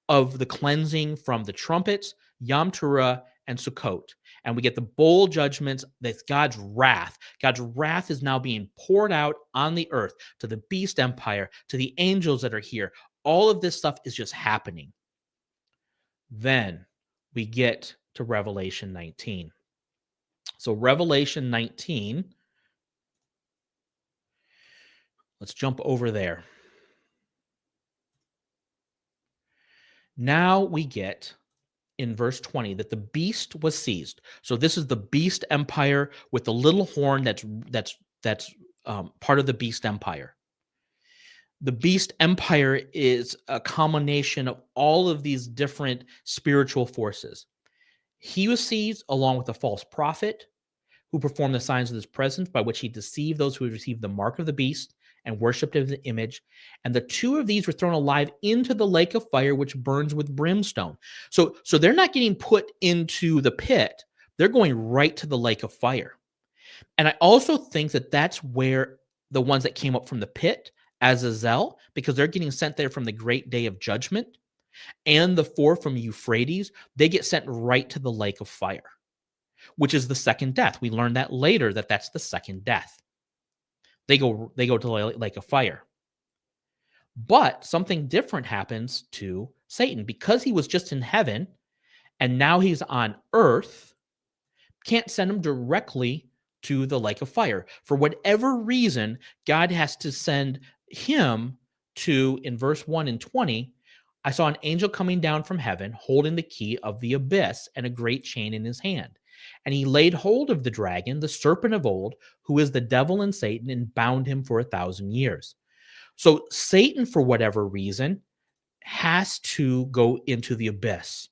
of the cleansing from the trumpets, Yom Teruah, and Sukkot. And we get the bowl judgments. That's God's wrath. God's wrath is now being poured out on the earth to the beast empire, to the angels that are here. All of this stuff is just happening. Then we get to Revelation 19. So Revelation 19, let's jump over there. Now we get in verse 20 that the beast was seized. So this is the beast empire with the little horn that's part of the beast empire. The beast empire is a combination of all of these different spiritual forces. He was seized along with a false prophet who performed the signs of his presence by which he deceived those who had received the mark of the beast and worshipped his image. And the two of these were thrown alive into the lake of fire, which burns with brimstone. So they're not getting put into the pit. They're going right to the lake of fire. And I also think that that's where the ones that came up from the pit, Azazel, because they're getting sent there from the great day of judgment, and the four from Euphrates, they get sent right to the lake of fire, which is the second death. We learned that later, that's the second death. They go to the lake of fire. But something different happens to Satan because he was just in heaven and now he's on earth. Can't send him directly to the lake of fire. For whatever reason, God has to send him to, in verse 1 and 20, I saw an angel coming down from heaven, holding the key of the abyss and a great chain in his hand. And he laid hold of the dragon, the serpent of old, who is the devil and Satan, and bound him for 1,000 years. So Satan, for whatever reason, has to go into the abyss.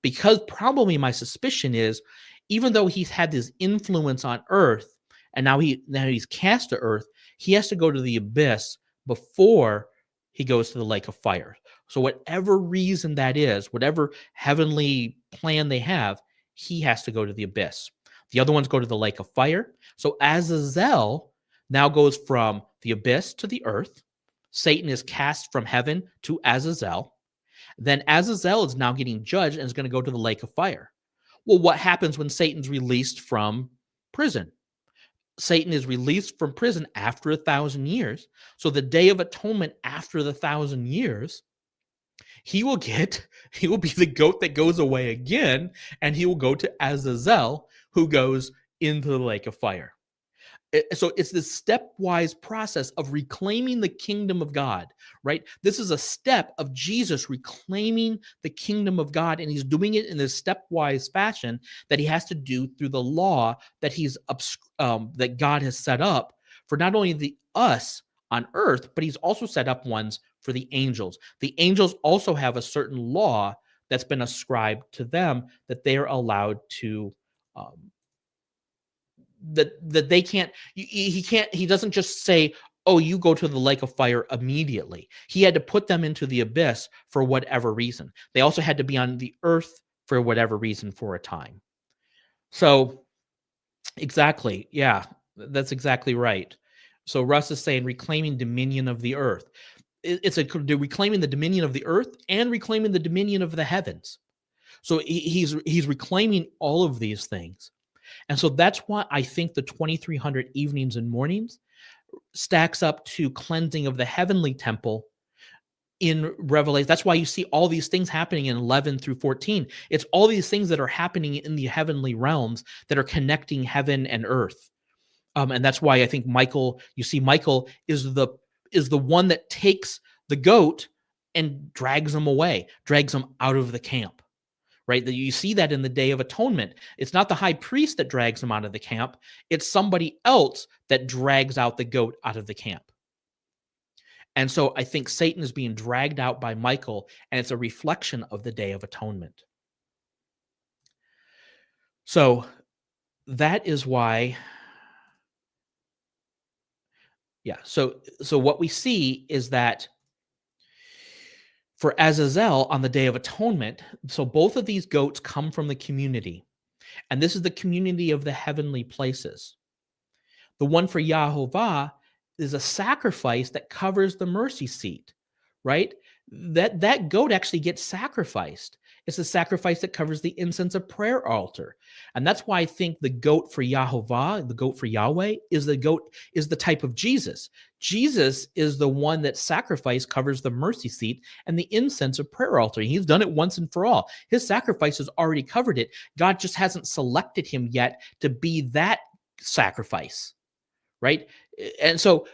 Because probably my suspicion is, even though he's had this influence on earth, and now he's cast to earth, he has to go to the abyss before he goes to the lake of fire. So whatever reason that is, whatever heavenly plan they have, he has to go to the abyss. The other ones go to the lake of fire. So Azazel now goes from the abyss to the earth. Satan is cast from heaven to Azazel. Then Azazel is now getting judged and is going to go to the lake of fire. Well, what happens when Satan's released from prison? Satan is released from prison after 1,000 years. So the Day of Atonement after the 1,000 years, he will be the goat that goes away again, and he will go to Azazel, who goes into the lake of fire. So it's this stepwise process of reclaiming the kingdom of God, right? This is a step of Jesus reclaiming the kingdom of God, and he's doing it in this stepwise fashion that he has to do through the law that that God has set up for not only us on earth, but he's also set up ones for the angels. The angels also have a certain law that's been ascribed to them that they are allowed to that they can't he doesn't just say, oh, you go to the lake of fire immediately. He had to put them into the abyss for whatever reason. They also had to be on the earth for whatever reason for a time. So exactly, yeah, that's exactly right. So Russ is saying reclaiming dominion of the earth. It's reclaiming the dominion of the earth and reclaiming the dominion of the heavens. So he's reclaiming all of these things. And so that's why I think the 2300 evenings and mornings stacks up to cleansing of the heavenly temple in Revelation. That's why you see all these things happening in 11 through 14. It's all these things that are happening in the heavenly realms that are connecting heaven and earth. And that's why I think Michael is the one that takes the goat and drags him away, drags him out of the camp. Right? That you see that in the Day of Atonement. It's not the high priest that drags him out of the camp. It's somebody else that drags out the goat out of the camp. And so I think Satan is being dragged out by Michael, and it's a reflection of the Day of Atonement. So that is why, yeah. So what we see is that for Azazel on the Day of Atonement, so both of these goats come from the community. And this is the community of the heavenly places. The one for Yehovah is a sacrifice that covers the mercy seat, right? That goat actually gets sacrificed. It's a sacrifice that covers the incense of prayer altar. And that's why I think the goat for Yehovah, the goat for Yahweh, is the type of Jesus. Jesus is the one that sacrifice covers the mercy seat and the incense of prayer altar. He's done it once and for all. His sacrifice has already covered it. God just hasn't selected him yet to be that sacrifice, right? And so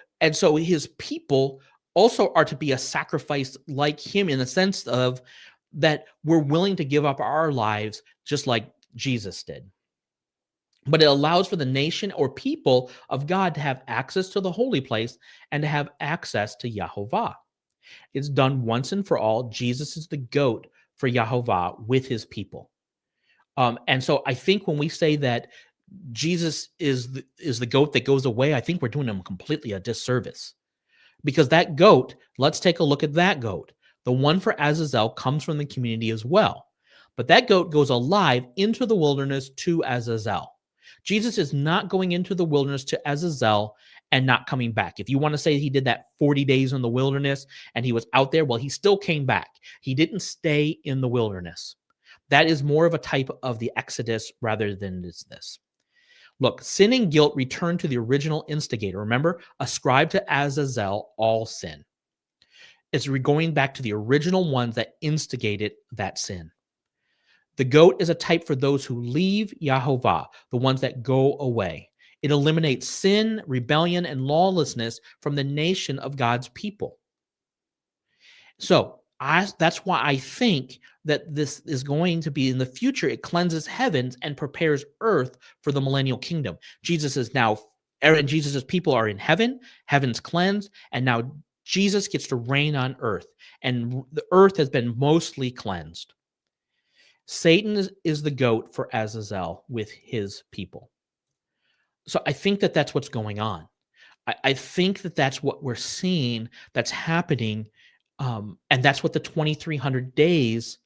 his people also are to be a sacrifice like him, in the sense of that we're willing to give up our lives just like Jesus did. But it allows for the nation or people of God to have access to the holy place and to have access to Yehovah. It's done once and for all. Jesus is the goat for Yehovah with his people. And so I think when we say that Jesus is the goat that goes away, I think we're doing him completely a disservice. Because that goat, let's take a look at that goat. The one for Azazel comes from the community as well. But that goat goes alive into the wilderness to Azazel. Jesus is not going into the wilderness to Azazel and not coming back. If you want to say he did that 40 days in the wilderness and he was out there, well, he still came back. He didn't stay in the wilderness. That is more of a type of the Exodus rather than this. Look, sin and guilt return to the original instigator. Remember, ascribe to Azazel all sin. It's going back to the original ones that instigated that sin. The goat is a type for those who leave Yehovah, the ones that go away. It eliminates sin, rebellion, and lawlessness from the nation of God's people. So that's why I think that this is going to be in the future. It cleanses heavens and prepares earth for the millennial kingdom. Jesus' people are in heaven, heaven's cleansed, and now Jesus gets to reign on earth, and the earth has been mostly cleansed. Satan is the goat for Azazel with his people. So I think that that's what's going on. I think that that's what we're seeing that's happening. And that's what the 2300 days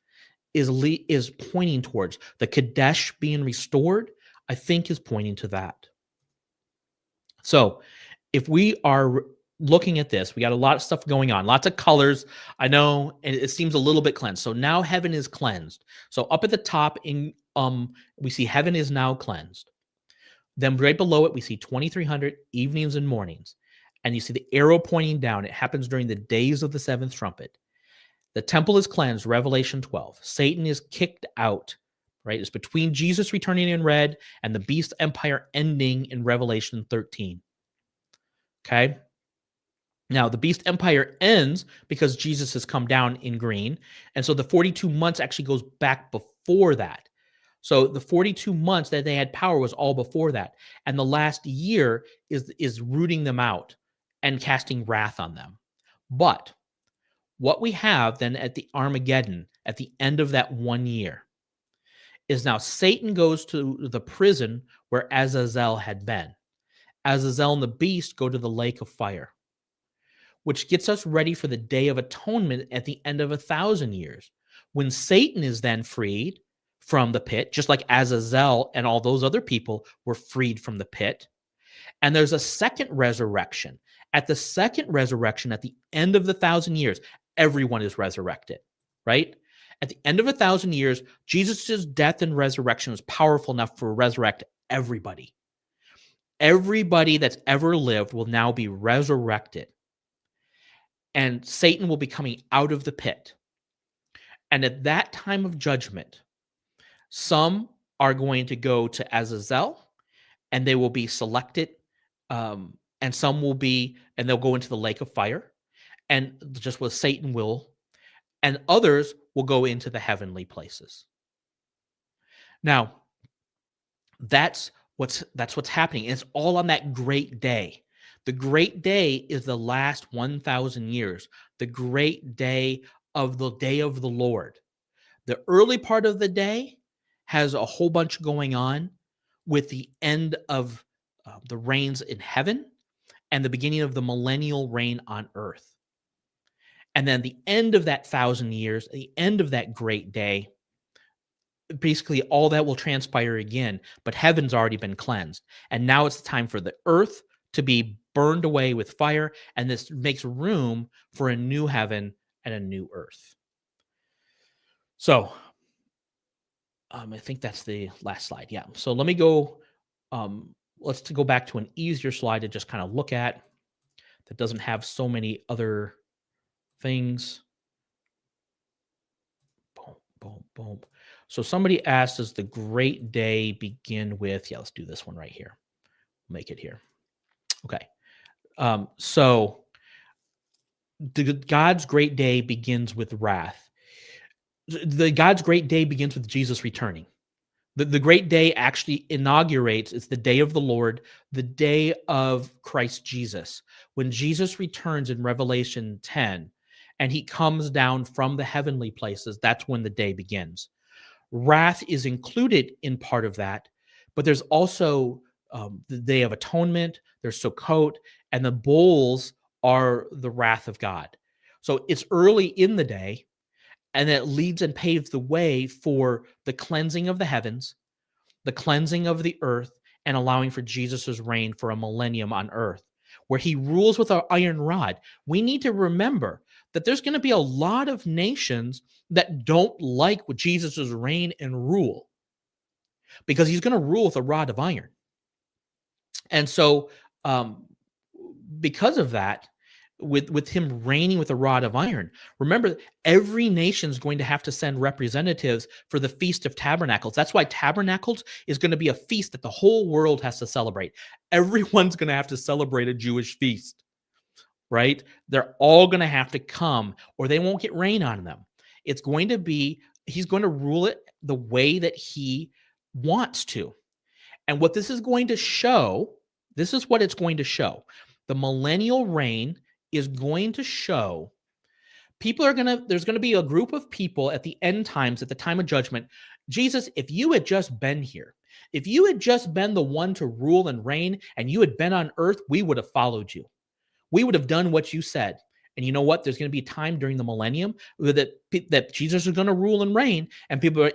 is pointing towards. The Kadesh being restored, I think, is pointing to that. So if we are looking at this, we got a lot of stuff going on, lots of colors. I know, and it seems a little bit cleansed. So now heaven is cleansed. So up at the top, we see heaven is now cleansed. Then right below it, we see 2300 evenings and mornings. And you see the arrow pointing down. It happens during the days of the seventh trumpet. The temple is cleansed, Revelation 12. Satan is kicked out, right? It's between Jesus returning in red and the beast empire ending in Revelation 13. Okay? Now, the beast empire ends because Jesus has come down in green. And so the 42 months actually goes back before that. So the 42 months that they had power was all before that. And the last year is rooting them out and casting wrath on them. But what we have then at the Armageddon, at the end of that 1 year, is now Satan goes to the prison where Azazel had been. Azazel and the beast go to the lake of fire, which gets us ready for the Day of Atonement at the end of 1,000 years, when Satan is then freed from the pit, just like Azazel and all those other people were freed from the pit. And there's a second resurrection. At the second resurrection, at the end of the 1,000 years, everyone is resurrected, right? At the end of 1,000 years, Jesus' death and resurrection is powerful enough to resurrect everybody. Everybody that's ever lived will now be resurrected. And Satan will be coming out of the pit. And at that time of judgment, some are going to go to Azazel and they will be selected. And some will be, and they'll go into the lake of fire, and just what Satan will, and others will go into the heavenly places. Now, that's what's happening. It's all on that great day. The great day is the last 1,000 years, the great day of the Lord. The early part of the day has a whole bunch going on with the end of the reigns in heaven and the beginning of the millennial reign on earth. And then the end of that 1,000 years, the end of that great day, basically all that will transpire again, but heaven's already been cleansed. And now it's time for the earth to be burned away with fire, and this makes room for a new heaven and a new earth. So I think that's the last slide. Yeah. So let me go. Let's go back to an easier slide to just kind of look at that doesn't have so many other things. Boom, boom, boom. So somebody asked, does the great day begin with, let's do this one right here. Make it here. Okay. So God's great day begins with wrath. God's great day begins with Jesus returning. The great day actually inaugurates, it's the day of the Lord, the day of Christ Jesus. When Jesus returns in Revelation 10 and he comes down from the heavenly places, that's when the day begins. Wrath is included in part of that, but there's also the Day of Atonement, there's Sukkot, and the bowls are the wrath of God. So it's early in the day, and it leads and paves the way for the cleansing of the heavens, the cleansing of the earth, and allowing for Jesus' reign for a millennium on earth, where he rules with an iron rod. We need to remember that there's going to be a lot of nations that don't like Jesus' reign and rule, because he's going to rule with a rod of iron. And so because of that, with him reigning with a rod of iron, remember, every nation is going to have to send representatives for the Feast of Tabernacles. That's why Tabernacles is going to be a feast that the whole world has to celebrate. Everyone's going to have to celebrate a Jewish feast, right? They're all going to have to come, or they won't get rain on them. It's going to be, he's going to rule it the way that he wants to. And what this is going to show, this is what it's going to show. The millennial reign is going to show there's going to be a group of people at the end times, at the time of judgment. Jesus, if you had just been here, if you had just been the one to rule and reign, and you had been on earth, we would have followed you. We would have done what you said. And you know what? There's going to be a time during the millennium that Jesus is going to rule and reign, and people are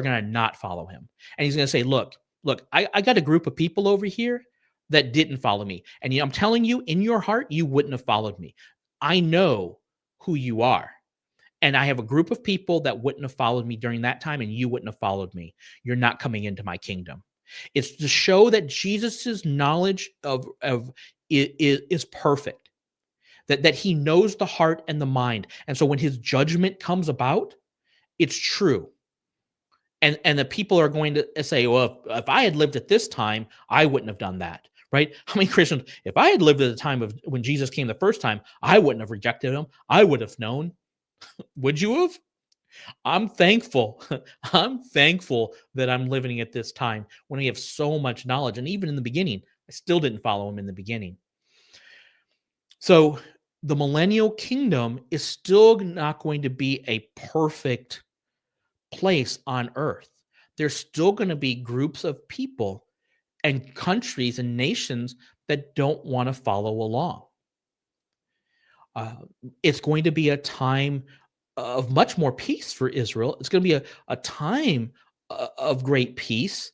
going to not follow him. And he's going to say, look, I got a group of people over here that didn't follow me. And I'm telling you, in your heart, you wouldn't have followed me. I know who you are. And I have a group of people that wouldn't have followed me during that time, and you wouldn't have followed me. You're not coming into my kingdom. It's to show that Jesus's knowledge of is perfect, that he knows the heart and the mind. And so when his judgment comes about, it's true. And the people are going to say, well, if I had lived at this time, I wouldn't have done that, right? How many Christians, if I had lived at the time of when Jesus came the first time, I wouldn't have rejected him. I would have known. Would you have? I'm thankful. I'm thankful that I'm living at this time when I have so much knowledge. And even in the beginning, I still didn't follow him in the beginning. So the millennial kingdom is still not going to be a perfect place on earth. There's still going to be groups of people and countries and nations that don't want to follow along. It's going to be a time of much more peace for Israel. It's going to be a time of great peace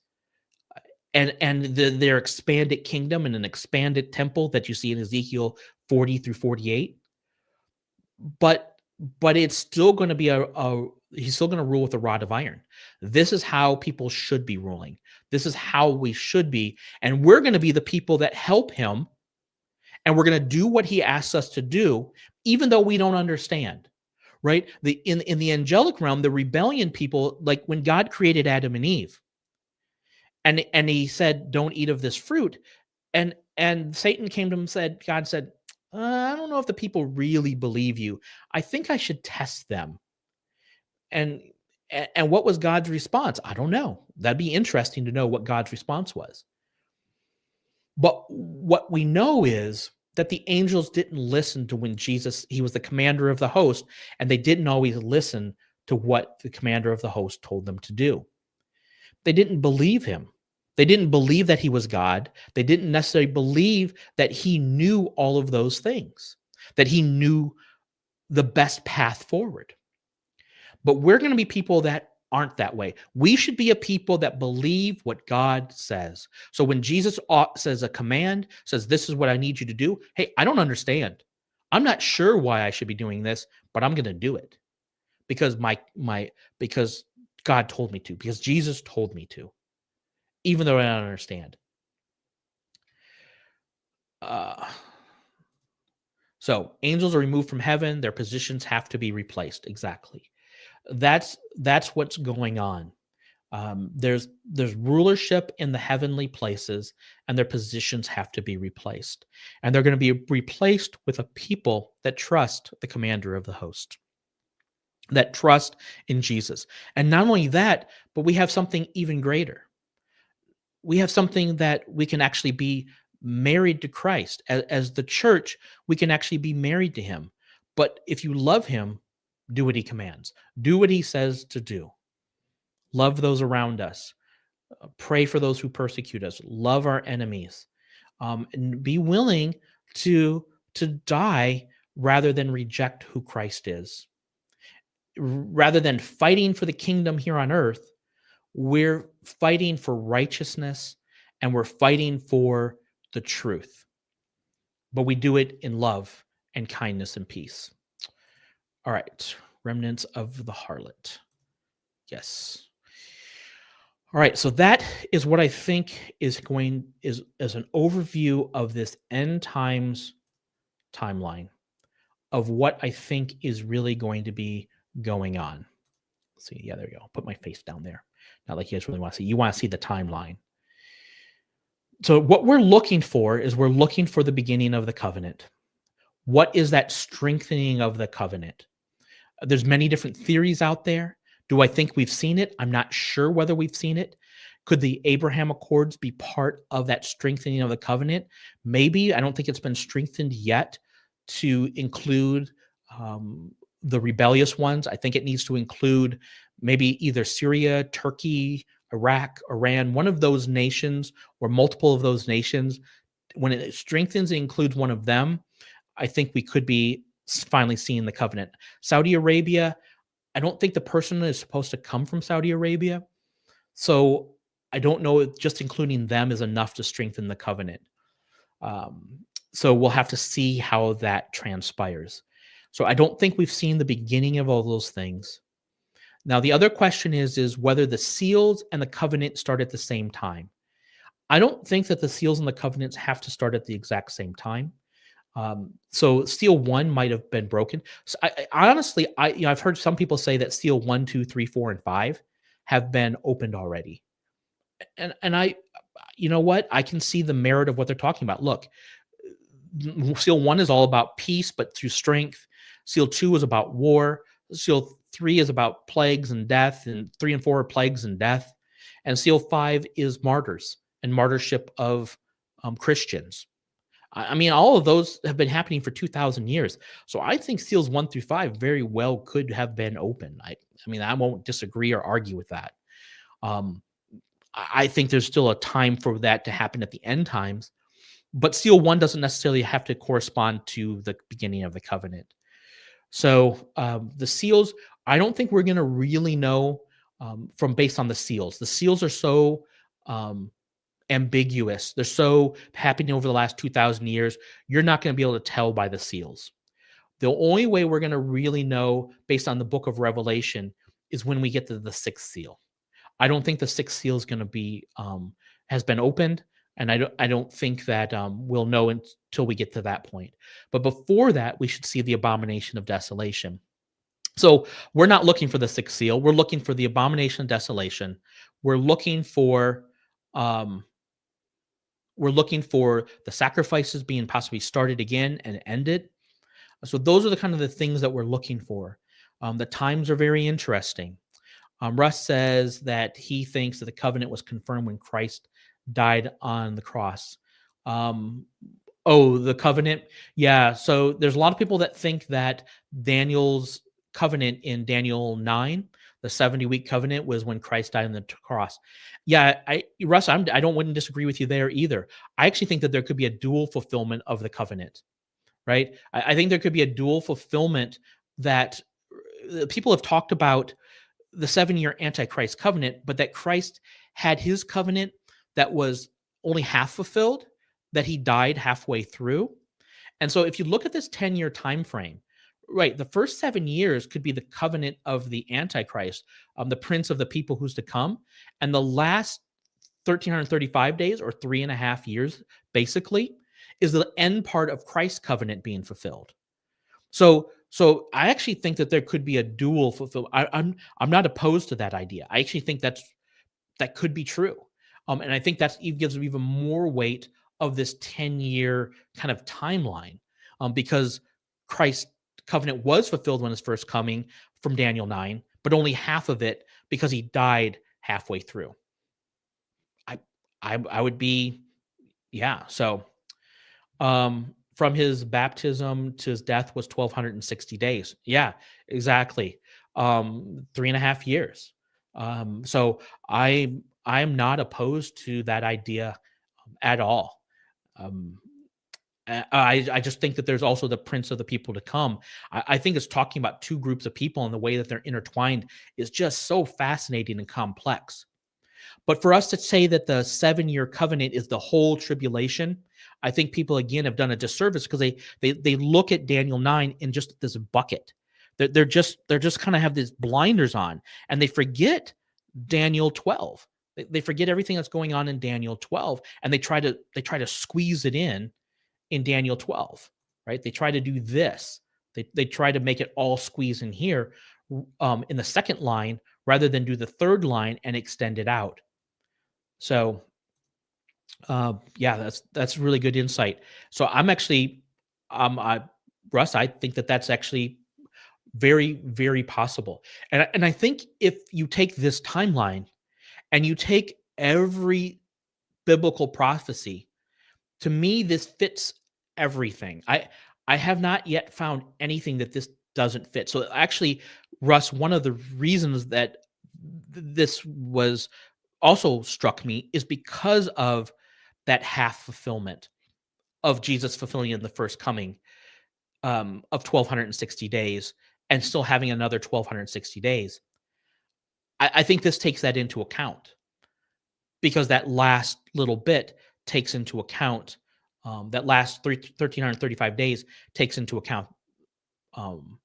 and their expanded kingdom and an expanded temple that you see in Ezekiel 40 through 48. But it's still going to be he's still going to rule with a rod of iron. This is how people should be ruling. This is how we should be. And we're going to be the people that help him. And we're going to do what he asks us to do, even though we don't understand, right? In the angelic realm, the rebellion people, like when God created Adam and Eve, and he said, don't eat of this fruit. And Satan came to him and said, God said, I don't know if the people really believe you. I think I should test them. And what was God's response? I don't know. That'd be interesting to know what God's response was. But what we know is that the angels didn't listen to when Jesus, he was the commander of the host, and they didn't always listen to what the commander of the host told them to do. They didn't believe him. They didn't believe that he was God. They didn't necessarily believe that he knew all of those things, that he knew the best path forward. But we're going to be people that aren't that way. We should be a people that believe what God says. So when Jesus says a command, says, this is what I need you to do. Hey, I don't understand. I'm not sure why I should be doing this, but I'm going to do it because because God told me to, because Jesus told me to, even though I don't understand. So angels are removed from heaven. Their positions have to be replaced. Exactly. That's what's going on. There's rulership in the heavenly places, and their positions have to be replaced. And they're going to be replaced with a people that trust the commander of the host, that trust in Jesus. And not only that, but we have something even greater. We have something that we can actually be married to Christ. As the church, we can actually be married to him. But if you love him, do what he commands. Do what he says to do. Love those around us. Pray for those who persecute us. Love our enemies. And be willing to die rather than reject who Christ is. Rather than fighting for the kingdom here on earth, we're fighting for righteousness and we're fighting for the truth. But we do it in love and kindness and peace. All right, remnants of the harlot. Yes. All right, so that is what I think is as an overview of this end times timeline of what I think is really going to be going on. Let's see, yeah, there you go. Put my face down there. Not like you guys really want to see. You want to see the timeline. So what we're looking for is we're looking for the beginning of the covenant. What is that strengthening of the covenant? There's many different theories out there. Do I think we've seen it? I'm not sure whether we've seen it. Could the Abraham Accords be part of that strengthening of the covenant? Maybe. I don't think it's been strengthened yet to include the rebellious ones. I think it needs to include maybe either Syria, Turkey, Iraq, Iran, one of those nations or multiple of those nations. When it strengthens and includes one of them, I think we could be finally seeing the covenant. Saudi Arabia, I don't think the person is supposed to come from Saudi Arabia. So I don't know if just including them is enough to strengthen the covenant. So we'll have to see how that transpires. So I don't think we've seen the beginning of all those things. Now, the other question is whether the seals and the covenant start at the same time. I don't think that the seals and the covenants have to start at the exact same time. So seal one might have been broken. So I honestly, I've heard some people say that seal one, two, three, four, and five have been opened already, and you know what? I can see the merit of what they're talking about. Look, seal one is all about peace, but through strength. Seal two is about war. Seal three is about plagues and death, and three and four are plagues and death. And seal five is martyrs and martyrship of Christians. I mean, all of those have been happening for 2,000 years. So I think seals one through five very well could have been open. I mean, I won't disagree or argue with that. Um, I think there's still a time for that to happen at the end times, but seal one doesn't necessarily have to correspond to the beginning of the covenant. So the seals, I don't think we're going to really know from based on the seals. The seals are so um, ambiguous. They're so happening over the last 2,000 years. You're not going to be able to tell by the seals. The only way we're going to really know based on the book of Revelation is when we get to the sixth seal. I don't think the sixth seal is going to be has been opened, and I don't think that we'll know until we get to that point. But before that, we should see the abomination of desolation. So we're not looking for the sixth seal. We're looking for the abomination of desolation. We're looking for um, we're looking for the sacrifices being possibly started again and ended. So those are the kind of the things that we're looking for. The times are very interesting. Russ says that he thinks that the covenant was confirmed when Christ died on the cross. Um, oh, the covenant. Yeah. So there's a lot of people that think that Daniel's covenant in Daniel 9, the 70-week covenant, was when Christ died on the cross. Yeah, Russ, I don't wouldn't disagree with you there either. I actually think that there could be a dual fulfillment of the covenant, right? I think there could be a dual fulfillment that people have talked about the 7-year Antichrist covenant, but that Christ had his covenant that was only half fulfilled, that he died halfway through. And so if you look at this 10-year time frame, right, the first 7 years could be the covenant of the Antichrist, the prince of the people who's to come. And the last 1,335 days or 3.5 years, basically, is the end part of Christ's covenant being fulfilled. So I actually think that there could be a dual fulfill. I'm not opposed to that idea. I actually think that could be true, and I think that gives even more weight of this 10-year kind of timeline, because Christ's covenant was fulfilled when his first coming from Daniel 9, but only half of it because he died halfway through. I I would be yeah. So from his baptism to his death was 1,260 days. Yeah, exactly. 3.5 years. So I'm not opposed to that idea at all. Um, I just think that there's also the prince of the people to come. I think it's talking about two groups of people, and the way that they're intertwined is just so fascinating and complex. But for us to say that the 7-year covenant is the whole tribulation, I think people again have done a disservice because they look at Daniel 9 in just this bucket. They're just kind of have these blinders on, and they forget Daniel 12. They forget everything that's going on in Daniel 12, and they try to squeeze it in Daniel 12, right? They try to do this. They try to make it all squeeze in here in the second line rather than do the third line and extend it out. So, yeah, that's really good insight. So I'm actually, Russ, I think that that's actually very, very possible. And I think if you take this timeline and you take every biblical prophecy, to me, this fits everything. I have not yet found anything that this doesn't fit. So actually, Russ, one of the reasons that this was also struck me is because of that half fulfillment of Jesus fulfilling in the first coming, of 1,260 days and still having another 1,260 days. I think this takes that into account because that last little bit takes into account, that last 1,335 days takes into account, um,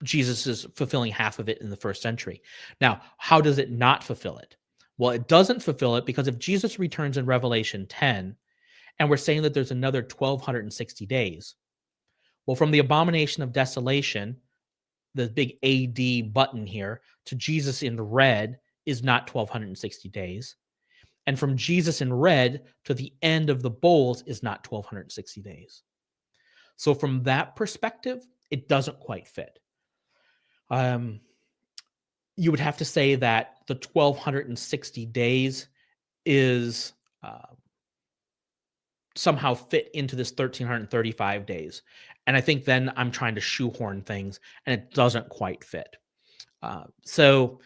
Jesus is fulfilling half of it in the first century. Now, how does it not fulfill it? Well, it doesn't fulfill it because if Jesus returns in Revelation 10, and we're saying that there's another 1,260 days, well, from the abomination of desolation, the big AD button here, to Jesus in red is not 1,260 days. And from Jesus in red to the end of the bowls is not 1,260 days. So from that perspective, it doesn't quite fit. You would have to say that the 1,260 days is somehow fit into this 1,335 days. And I think then I'm trying to shoehorn things and it doesn't quite fit. So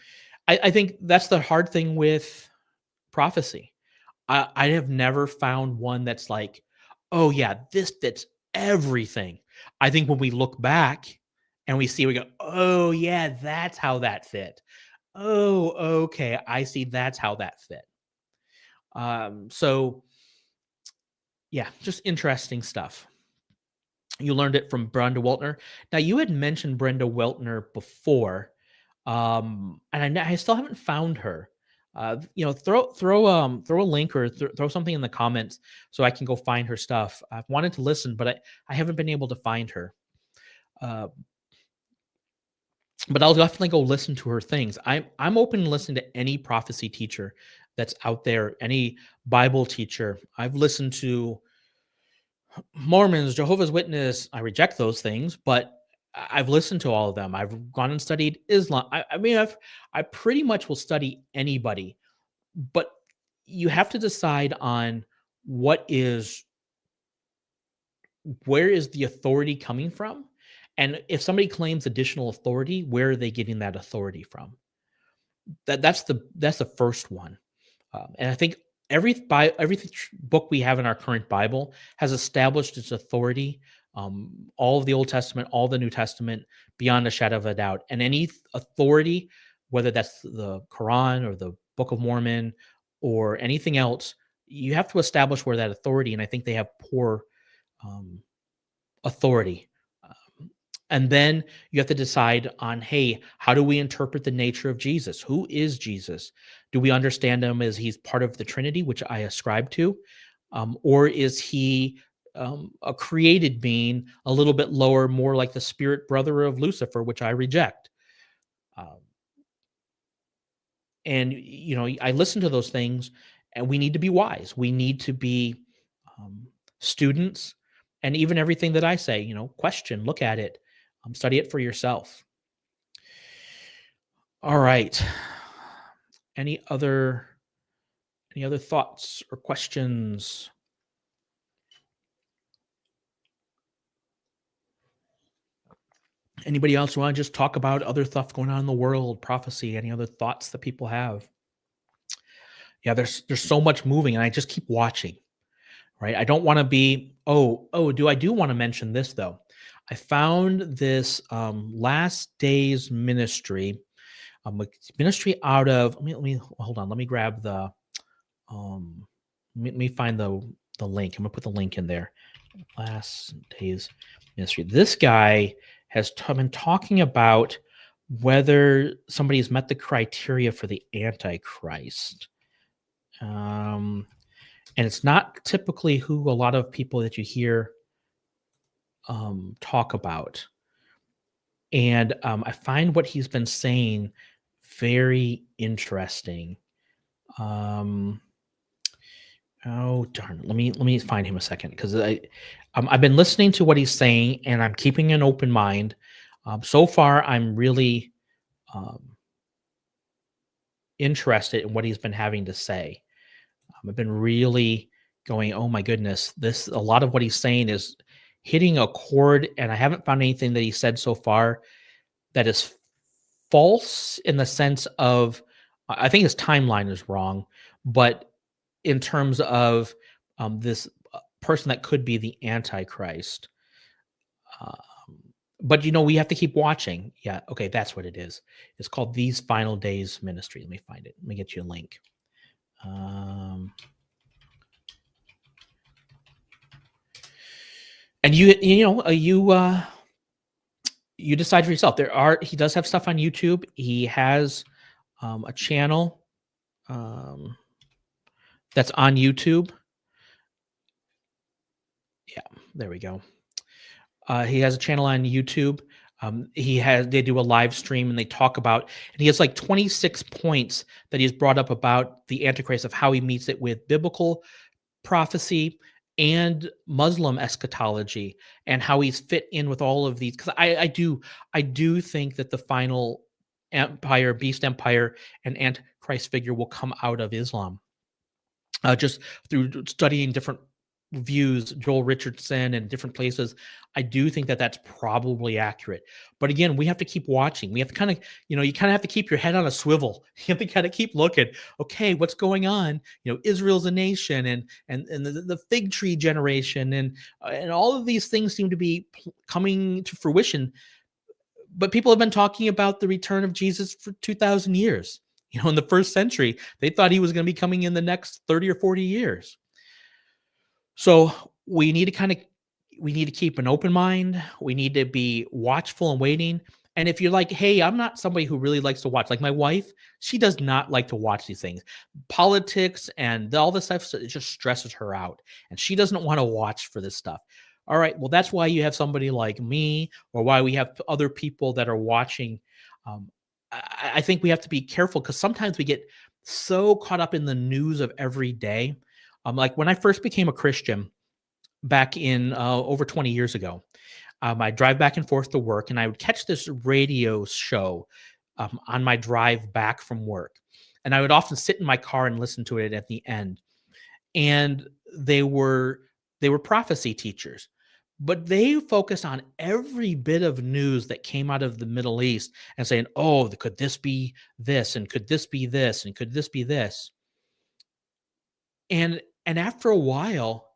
I think that's the hard thing with prophecy. I have never found one that's like, oh yeah, this fits everything. I think when we look back and we see, we go, oh yeah, that's how that fit. Oh, okay, I see. That's how that fit. So yeah, just interesting stuff. You learned it from Brenda Weltner. Now you had mentioned Brenda Weltner before, and I still haven't found her. Throw a link or throw something in the comments so I can go find her stuff. I've wanted to listen, but I haven't been able to find her. But I'll definitely go listen to her things. I'm open to listen to any prophecy teacher that's out there, any Bible teacher. I've listened to Mormons, Jehovah's Witness. I reject those things, but I've listened to all of them. I've gone and studied Islam. I pretty much will study anybody, but you have to decide on where is the authority coming from? And if somebody claims additional authority, where are they getting that authority from? That's the first one. And I think every book we have in our current Bible has established its authority. All of the Old Testament, all the New Testament, beyond a shadow of a doubt. And any authority, whether that's the Quran or the Book of Mormon or anything else, you have to establish where that authority. And I think they have poor authority. And then you have to decide on, hey, how do we interpret the nature of Jesus? Who is Jesus? Do we understand him as he's part of the Trinity, which I ascribe to? Or is he a created being, a little bit lower, more like the spirit brother of Lucifer, which I reject? And, I listen to those things, and we need to be wise. We need to be students. And even everything that I say, question, look at it. Study it for yourself. All right. Any other thoughts or questions? Anybody else want to just talk about other stuff going on in the world, prophecy, any other thoughts that people have? Yeah, there's so much moving, and I just keep watching, right? I don't want to be, do I do want to mention this though? I found this Last Days ministry, ministry out of. Let me hold on. Let me grab the. Let me find the link. I'm gonna put the link in there. Last Days ministry. This guy has been talking about whether somebody has met the criteria for the Antichrist. And it's not typically who a lot of people that you hear talk about. And I find what he's been saying very interesting. Oh darn! Let me find him a second, because I've been listening to what he's saying, and I'm keeping an open mind. So far, I'm really interested in what he's been having to say. I've been really going, oh my goodness, a lot of what he's saying is hitting a chord, and I haven't found anything that he said so far that is false in the sense of, I think his timeline is wrong, but in terms of this person that could be the Antichrist. But we have to keep watching. Yeah, okay, that's what it is. It's called These Final Days Ministry. Let me find it. Let me get you a link. And you decide for yourself. He does have stuff on YouTube. He has a channel um, that's on YouTube. Yeah, there we go. He has a channel on YouTube. They do a live stream and they talk about, and he has like 26 points that he's brought up about the Antichrist, of how he meets it with biblical prophecy and Muslim eschatology, and how he's fit in with all of these. Because I do think that the final empire, beast empire, and Antichrist figure will come out of Islam, just through studying different views, Joel Richardson and different places. I do think that that's probably accurate. But again, we have to keep watching. We have to kind of, you kind of have to keep your head on a swivel. You have to kind of keep looking. Okay, what's going on? Israel's a nation, and the fig tree generation, and all of these things seem to be coming to fruition. But people have been talking about the return of Jesus for 2,000 years. In the first century, they thought he was going to be coming in the next 30 or 40 years. So we need to keep an open mind. We need to be watchful and waiting. And if you're like, hey, I'm not somebody who really likes to watch, like my wife, she does not like to watch these things. Politics and all this stuff, it just stresses her out. And she doesn't want to watch for this stuff. All right, well, that's why you have somebody like me, or why we have other people that are watching. I think we have to be careful, because sometimes we get so caught up in the news of every day. Like when I first became a Christian back in over 20 years ago, I drive back and forth to work, and I would catch this radio show on my drive back from work. And I would often sit in my car and listen to it at the end. And they were prophecy teachers, but they focused on every bit of news that came out of the Middle East and saying, oh, could this be this? And could this be this? And could this be this? And after a while,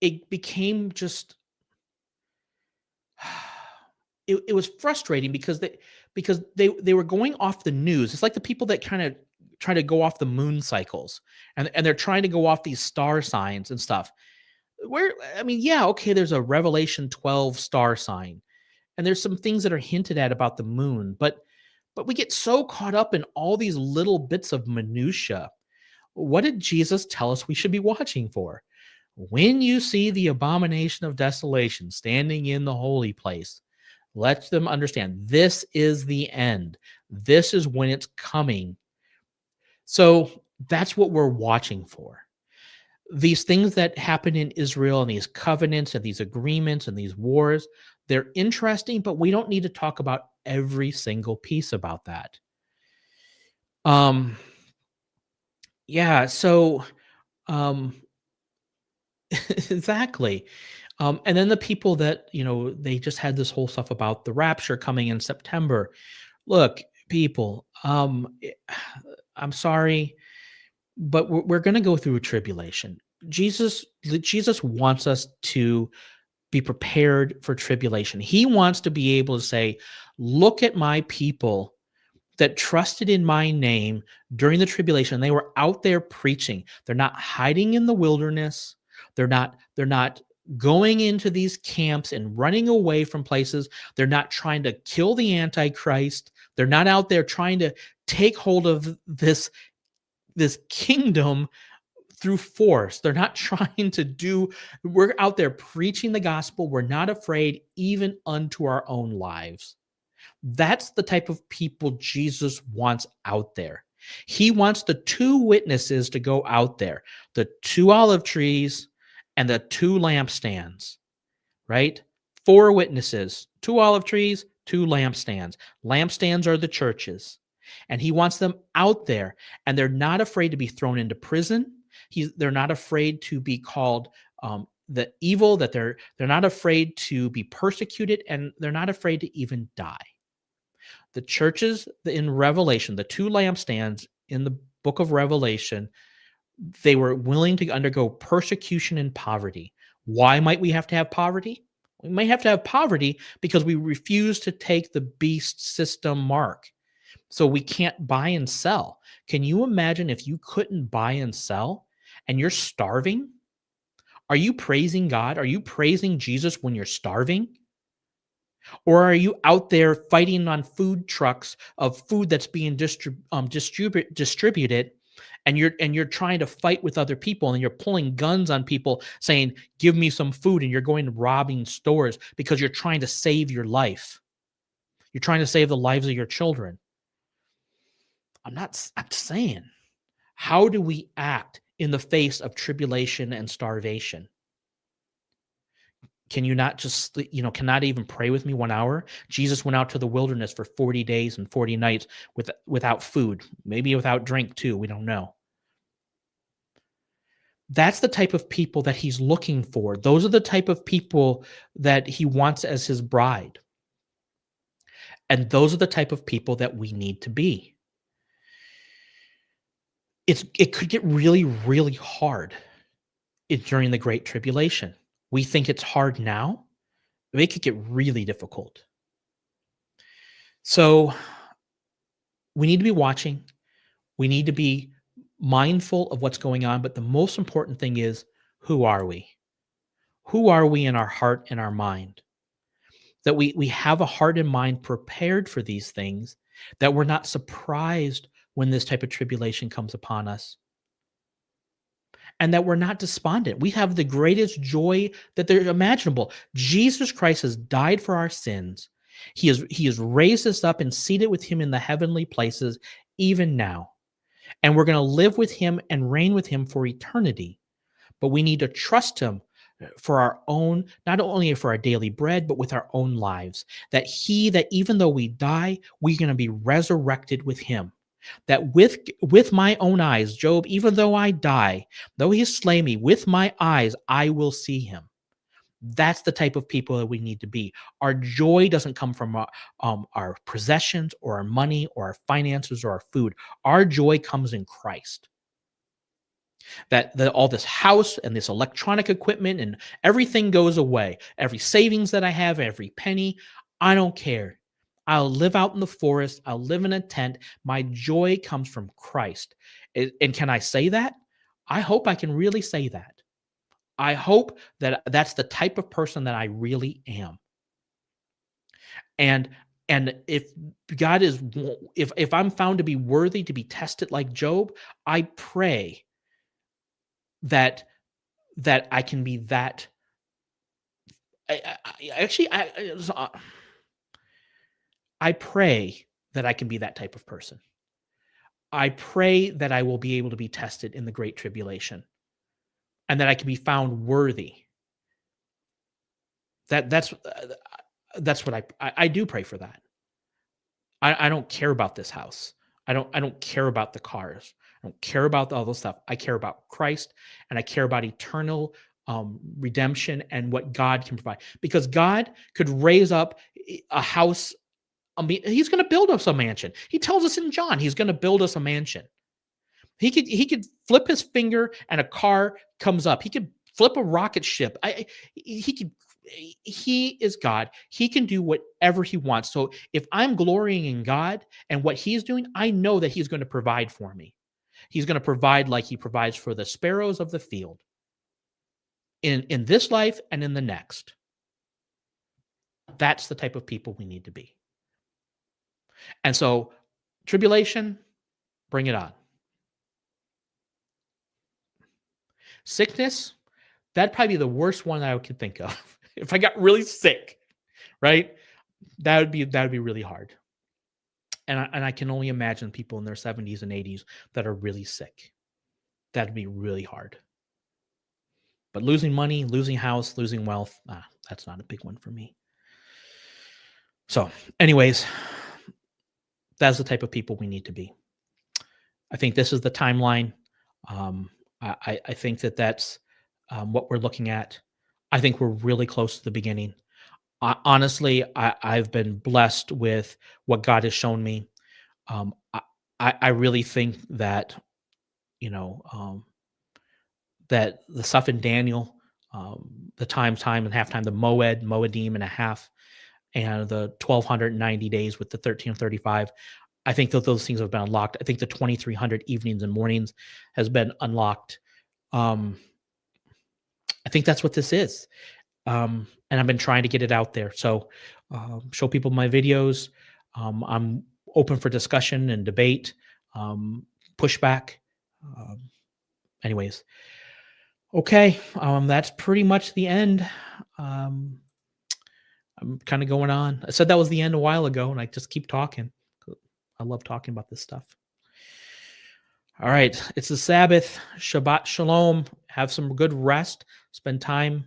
it became just it was frustrating, because they were going off the news. It's like the people that kind of try to go off the moon cycles, and they're trying to go off these star signs and stuff. Where, I mean, yeah, okay, there's a Revelation 12 star sign, and there's some things that are hinted at about the moon, but we get so caught up in all these little bits of minutia. What did Jesus tell us we should be watching for? When you see the abomination of desolation standing in the holy place, let them understand this is the end. This is when it's coming. So that's what we're watching for. These things that happen in Israel, and these covenants and these agreements and these wars, they're interesting, but we don't need to talk about every single piece about that. Yeah, so um exactly. And then the people that, they just had this whole stuff about the rapture coming in September. Look, people, I'm sorry, but we're going to go through a tribulation. Jesus wants us to be prepared for tribulation. He wants to be able to say, look at my people that trusted in my name during the tribulation. They were out there preaching. They're not hiding in the wilderness. They're not going into these camps and running away from places. They're not trying to kill the Antichrist. They're not out there trying to take hold of this kingdom through force. They're not trying to do, we're out there preaching the gospel. We're not afraid even unto our own lives. That's the type of people Jesus wants out there. He wants the two witnesses to go out there, the two olive trees and the two lampstands, right? 4 witnesses, 2 olive trees, 2 lampstands. Lampstands are the churches. And he wants them out there, and they're not afraid to be thrown into prison. They're not afraid to be called the evil, that they're not afraid to be persecuted, and they're not afraid to even die. The churches in Revelation, the 2 lampstands in the book of Revelation, they were willing to undergo persecution and poverty. Why might we have to have poverty? We might have to have poverty because we refuse to take the beast system mark. So we can't buy and sell. Can you imagine if you couldn't buy and sell and you're starving? Are you praising God? Are you praising Jesus when you're starving? Or are you out there fighting on food trucks of food that's being distributed, and you're trying to fight with other people, and you're pulling guns on people saying, "Give me some food," and you're going and robbing stores because you're trying to save your life. You're trying to save the lives of your children. I'm just saying, how do we act in the face of tribulation and starvation? Can you not just, cannot even pray with me 1 hour? Jesus went out to the wilderness for 40 days and 40 nights without food, maybe without drink too. We don't know. That's the type of people that he's looking for. Those are the type of people that he wants as his bride. And those are the type of people that we need to be. It could get really, really hard during the Great Tribulation. We think it's hard now. It could get really difficult. So we need to be watching. We need to be mindful of what's going on. But the most important thing is, who are we? Who are we in our heart and our mind? That we have a heart and mind prepared for these things, that we're not surprised when this type of tribulation comes upon us, and that we're not despondent. We have the greatest joy that there's imaginable. Jesus Christ has died for our sins. He has raised us up and seated with him in the heavenly places, even now. And we're going to live with him and reign with him for eternity. But we need to trust him for our own, not only for our daily bread, but with our own lives. That even though we die, we're going to be resurrected with him. That with my own eyes, Job, even though I die, though he slay me, with my eyes, I will see him. That's the type of people that we need to be. Our joy doesn't come from our possessions or our money or our finances or our food. Our joy comes in Christ. That all this house and this electronic equipment and everything goes away. Every savings that I have, every penny, I don't care. I'll live out in the forest. I'll live in a tent. My joy comes from Christ. And can I say that? I hope I can really say that. I hope that that's the type of person that I really am. And if God is, if I'm found to be worthy to be tested like Job, I pray that I can be that. I pray that I can be that type of person. I pray that I will be able to be tested in the Great Tribulation, and that I can be found worthy. That's what I do pray for that. I don't care about this house. I don't care about the cars. I don't care about all this stuff. I care about Christ, and I care about eternal redemption and what God can provide. Because God could raise up a house. I mean, he's going to build us a mansion. He tells us in John, he's going to build us a mansion. He could flip his finger and a car comes up. He could flip a rocket ship. He is God. He can do whatever he wants. So if I'm glorying in God and what he's doing, I know that he's going to provide for me. He's going to provide like he provides for the sparrows of the field in this life and in the next. That's the type of people we need to be. And so, tribulation, bring it on. Sickness, that'd probably be the worst one that I could think of. If I got really sick, right? That would be really hard. And I can only imagine people in their 70s and 80s that are really sick. That'd be really hard. But losing money, losing house, losing wealth, that's not a big one for me. So, anyways, that's the type of people we need to be. I think this is the timeline. I think that's what we're looking at. I think we're really close to the beginning. Honestly, I've been blessed with what God has shown me. I really think that, that the stuff in Daniel, the time and halftime, the Moedim and a half, and the 1290 days with the 1335, I think that those things have been unlocked. I think the 2300 evenings and mornings has been unlocked. I think that's what this is. And I've been trying to get it out there. So show people my videos. I'm open for discussion and debate, pushback. Um, anyways, okay, that's pretty much the end. Um, I'm kind of going on. I said that was the end a while ago, and I just keep talking. I love talking about this stuff. All right, it's the Sabbath. Shabbat Shalom. Have some good rest. Spend time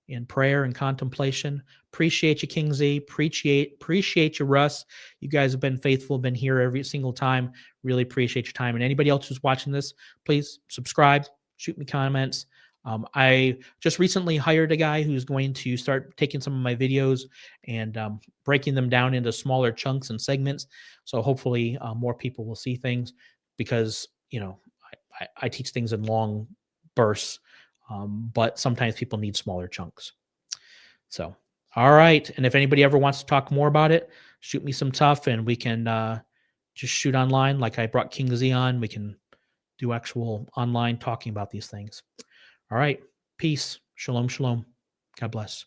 in prayer and contemplation. Appreciate you, King Z. Appreciate you, Russ. You guys have been faithful, been here every single time. Really appreciate your time. And anybody else who's watching this, please subscribe, shoot me comments. I just recently hired a guy who's going to start taking some of my videos and breaking them down into smaller chunks and segments. So hopefully more people will see things because I teach things in long bursts, but sometimes people need smaller chunks. So, all right. And if anybody ever wants to talk more about it, shoot me some stuff and we can just shoot online. Like I brought King Z on. We can do actual online talking about these things. All right. Peace. Shalom, shalom. God bless.